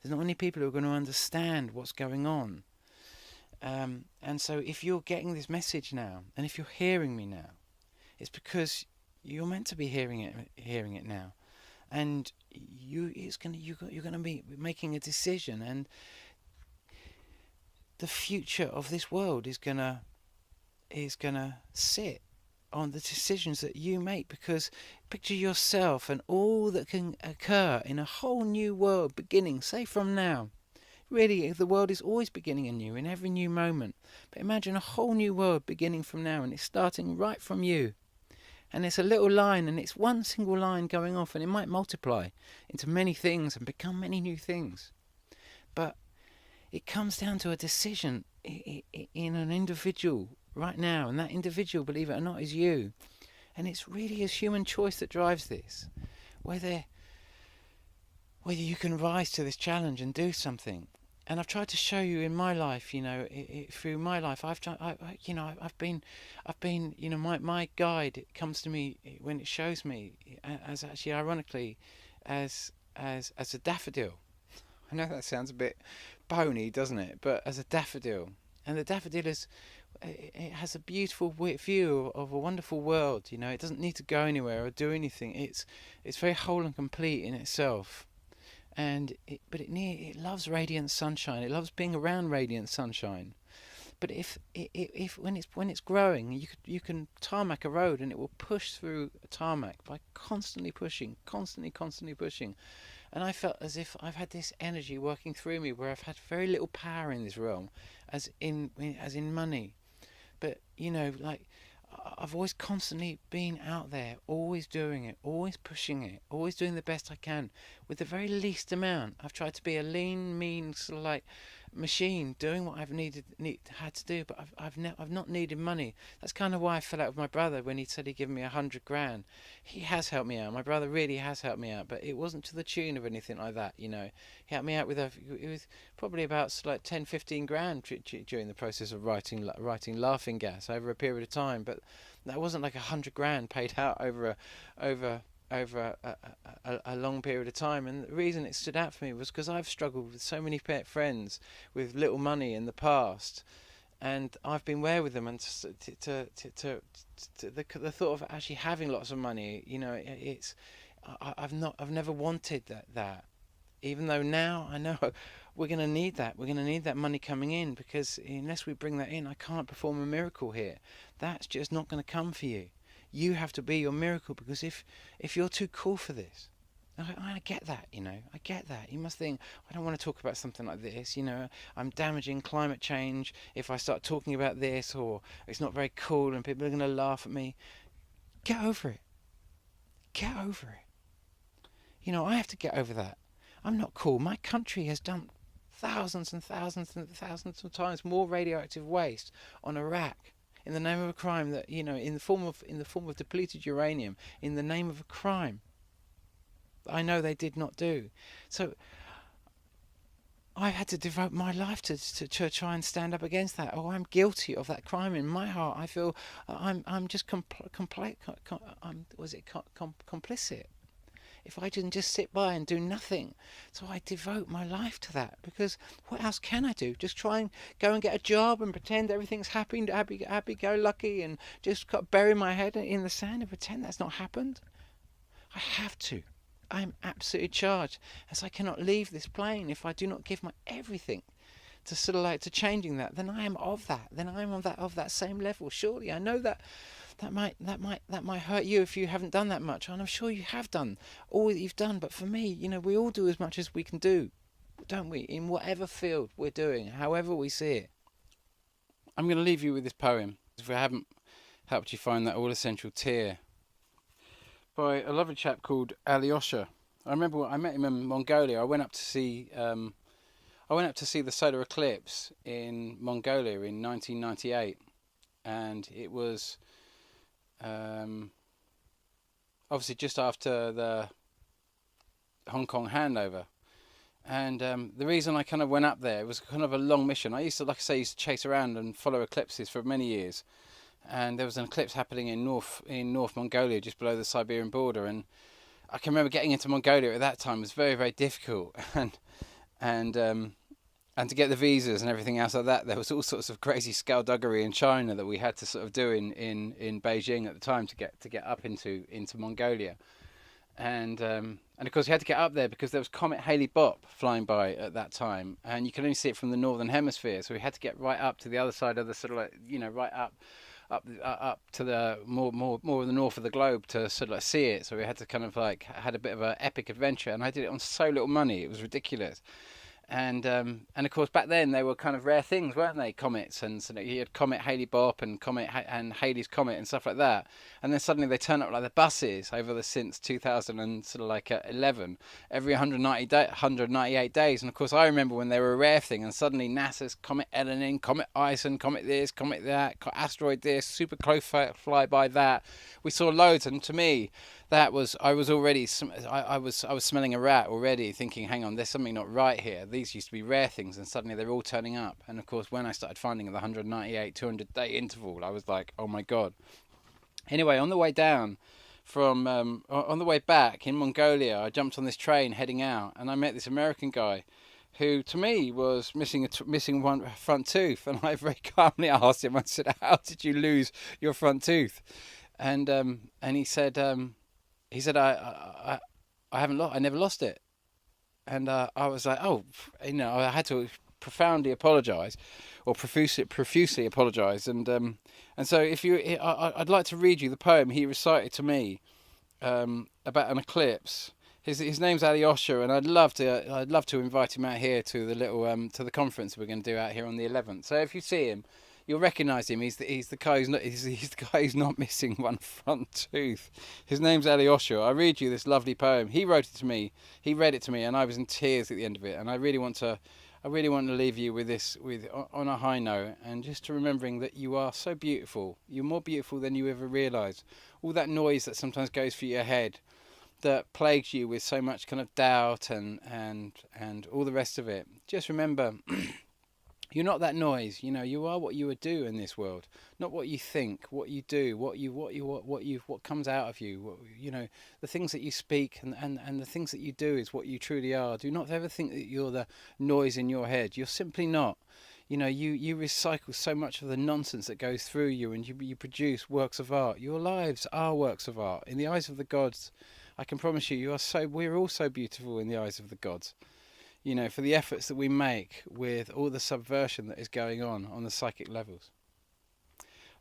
There's not many people who are going to understand what's going on. And so if you're getting this message now, and if you're hearing me now, it's because you're meant to be hearing it now. And you're going to be making a decision, and the future of this world is going to sit on the decisions that you make, because picture yourself and all that can occur in a whole new world beginning, say from now. Really, the world is always beginning anew in every new moment, but imagine a whole new world beginning from now, and it's starting right from you. And it's a little line, and it's one single line going off, and it might multiply into many things and become many new things. But it comes down to a decision in an individual right now, and that individual, believe it or not, is you. And it's really his human choice that drives this, whether you can rise to this challenge and do something. And I've tried to show you in my life, you know, through my life, I've been, you know, my guide comes to me when it shows me as actually, ironically, as a daffodil. I know that sounds a bit bony, doesn't it? But as a daffodil, and the daffodil it has a beautiful view of a wonderful world. You know, it doesn't need to go anywhere or do anything. It's very whole and complete in itself. And it loves radiant sunshine. It loves being around radiant sunshine. But if when it's growing, you can tarmac a road, and it will push through a tarmac by constantly pushing. And I felt as if I've had this energy working through me, where I've had very little power in this realm, as in money. But you know, like, I've always constantly been out there, always doing it, always pushing it, always doing the best I can with the very least amount. I've tried to be a lean, mean, sort of like machine, doing what I've had to do, but I've not needed money. That's kind of why I fell out with my brother when he said he'd give me 100 grand. He has helped me out. My brother really has helped me out, but it wasn't to the tune of anything like that, you know. He helped me out with it was probably about sort of like 10-15 grand during the process of writing Laughing Gas over a period of time, but that wasn't like 100 grand paid out over a long period of time. And the reason it stood out for me was because I've struggled with so many friends with little money in the past, and I've been aware with them, and the thought of actually having lots of money, you know, I've never wanted that, even though now I know we're going to need that. We're going to need that money coming in, because unless we bring that in, I can't perform a miracle here. That's just not going to come for you. You have to be your miracle, because if you're too cool for this, I get that, you know, I get that. You must think, I don't want to talk about something like this, you know, I'm damaging climate change if I start talking about this, or it's not very cool and people are going to laugh at me. Get over it. Get over it. You know, I have to get over that. I'm not cool. My country has dumped thousands and thousands and thousands of times more radioactive waste on Iraq in the name of a crime that, you know, in the form of depleted uranium, in the name of a crime that I know they did not do. So I had to devote my life to try and stand up against that. Oh, I'm guilty of that crime in my heart. I feel I'm just complicit. If I didn't just sit by and do nothing. So I devote my life to that, because what else can I do? Just try and go and get a job and pretend everything's happy-go-lucky, and just bury my head in the sand and pretend that's not happened? I have to. I'm absolutely charged, as I cannot leave this plane if I do not give my everything to sort of like to changing that. Then I am of that. Then I'm of that same level. Surely I know that that might hurt you if you haven't done that much, and I'm sure you have done all that you've done. But for me, you know, we all do as much as we can do, don't we? In whatever field we're doing, however we see it. I'm going to leave you with this poem, if I haven't helped you find that all-essential tear, by a lovely chap called Alyosha. I remember when I met him in Mongolia. I went up to see the solar eclipse in Mongolia in 1998, and it was obviously just after the Hong Kong handover. And the reason I kind of went up there, it was kind of a long mission. I used to chase around and follow eclipses for many years. And there was an eclipse happening in North Mongolia, just below the Siberian border. And I can remember getting into Mongolia at that time was very, very difficult. And to get the visas and everything else like that, there was all sorts of crazy skullduggery in China that we had to sort of do in Beijing at the time to get up into Mongolia. And of course you had to get up there because there was Comet Halley-Bopp flying by at that time, and you could only see it from the northern hemisphere, so we had to get right up to the other side of the sort of like, you know, right up to the more of the north of the globe to sort of like see it. So we had to kind of like had a bit of an epic adventure, and I did it on so little money, it was ridiculous. And of course back then they were kind of rare things, weren't they? Comets, and so you had Comet Halley-Bopp and and Halley's Comet and stuff like that. And then suddenly they turn up like the buses since 2011, every 198 days. And of course I remember when they were a rare thing, and suddenly NASA's Comet Elenin, Comet Ison, Comet this, Comet that, asteroid this, super close flyby that. We saw loads, and to me, I was smelling a rat already, thinking, hang on, there's something not right here. These used to be rare things, and suddenly they're all turning up. And of course, when I started finding the 198, 200-day interval, I was like, oh my God. Anyway, on the way down on the way back in Mongolia, I jumped on this train heading out, and I met this American guy who to me was missing one front tooth. And I very calmly asked him, I said, how did you lose your front tooth? And he said, I never lost it. And I was like, oh, you know, I had to profoundly apologise, or profusely apologise. And so I'd like to read you the poem he recited to me about an eclipse. His name's Alyosha, and I'd love to invite him out here to the little to the conference we're going to do out here on the 11th. So if you see him, you'll recognise him. He's the guy who's not missing one front tooth. His name's Alyosha. I read you this lovely poem. He wrote it to me. He read it to me, and I was in tears at the end of it. And I really want to leave you with this, on a high note, and just to remembering that you are so beautiful. You're more beautiful than you ever realise. All that noise that sometimes goes through your head, that plagues you with so much kind of doubt and all the rest of it. Just remember. You're not that noise, you know. You are what you would do in this world, not what you think, what you do, what comes out of you. You know, the things that you speak and the things that you do is what you truly are. Do not ever think that you're the noise in your head. You're simply not. You know, you recycle so much of the nonsense that goes through you, and you produce works of art. Your lives are works of art in the eyes of the gods. I can promise you, we're all so beautiful in the eyes of the gods. You know, for the efforts that we make with all the subversion that is going on the psychic levels.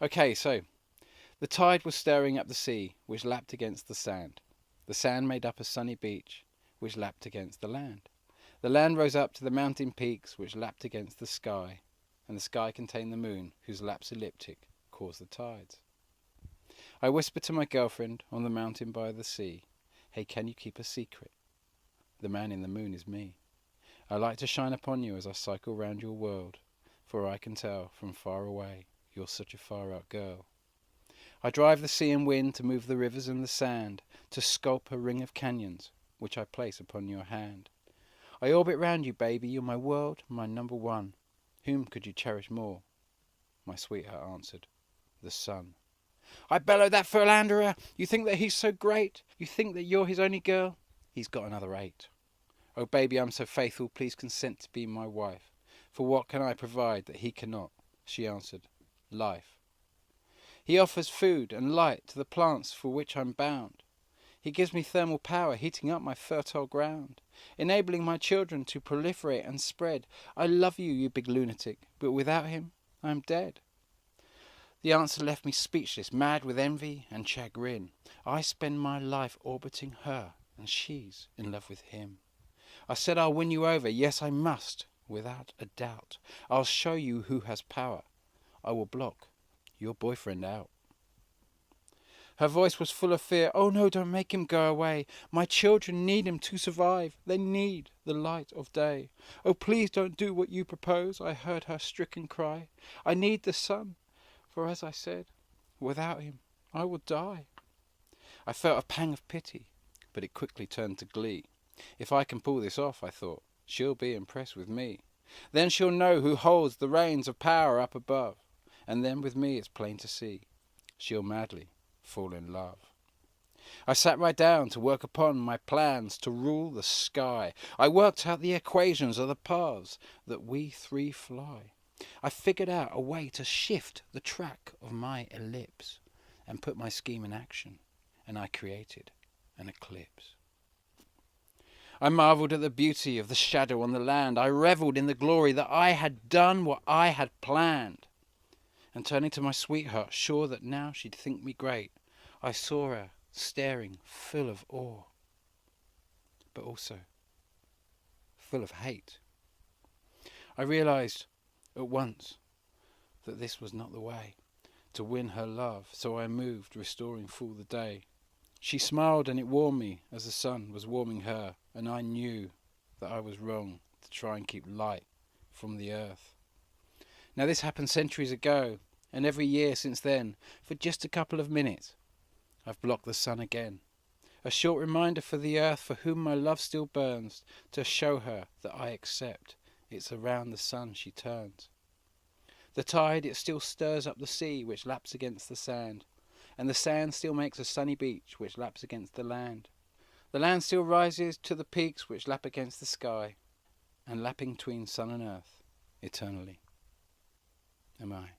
Okay, so the tide was stirring up the sea, which lapped against the sand. The sand made up a sunny beach, which lapped against the land. The land rose up to the mountain peaks, which lapped against the sky, and the sky contained the moon, whose laps elliptic caused the tides. I whispered to my girlfriend on the mountain by the sea, hey, can you keep a secret? The man in the moon is me. I like to shine upon you as I cycle round your world, for I can tell from far away you're such a far-out girl. I drive the sea and wind to move the rivers and the sand, to sculpt a ring of canyons, which I place upon your hand. I orbit round you, baby, you're my world, my number one. Whom could you cherish more? My sweetheart answered, the sun. I bellowed, that philanderer! You think that he's so great? You think that you're his only girl? He's got another 8. Oh baby, I'm so faithful, please consent to be my wife. For what can I provide that he cannot? She answered, life. He offers food and light to the plants for which I'm bound. He gives me thermal power, heating up my fertile ground, enabling my children to proliferate and spread. I love you, you big lunatic, but without him, I'm dead. The answer left me speechless, mad with envy and chagrin. I spend my life orbiting her, and she's in love with him. I said I'll win you over, yes I must, without a doubt. I'll show you who has power. I will block your boyfriend out. Her voice was full of fear. Oh no, don't make him go away. My children need him to survive. They need the light of day. Oh please don't do what you propose, I heard her stricken cry. I need the sun, for as I said, without him I will die. I felt a pang of pity, but it quickly turned to glee. If I can pull this off, I thought, she'll be impressed with me. Then she'll know who holds the reins of power up above. And then with me it's plain to see, she'll madly fall in love. I sat right down to work upon my plans to rule the sky. I worked out the equations of the paths that we 3 fly. I figured out a way to shift the track of my ellipse and put my scheme in action, and I created an eclipse. I marvelled at the beauty of the shadow on the land. I revelled in the glory that I had done what I had planned. And turning to my sweetheart, sure that now she'd think me great, I saw her staring full of awe, but also full of hate. I realised at once that this was not the way to win her love, so I moved, restoring full the day. She smiled and it warmed me as the sun was warming her, and I knew that I was wrong to try and keep light from the earth. Now this happened centuries ago, and every year since then, for just a couple of minutes, I've blocked the sun again. A short reminder for the earth for whom my love still burns, to show her that I accept it's around the sun she turns. The tide, it still stirs up the sea which laps against the sand, and the sand still makes a sunny beach which laps against the land. The land still rises to the peaks which lap against the sky, and lapping between sun and earth, eternally am I.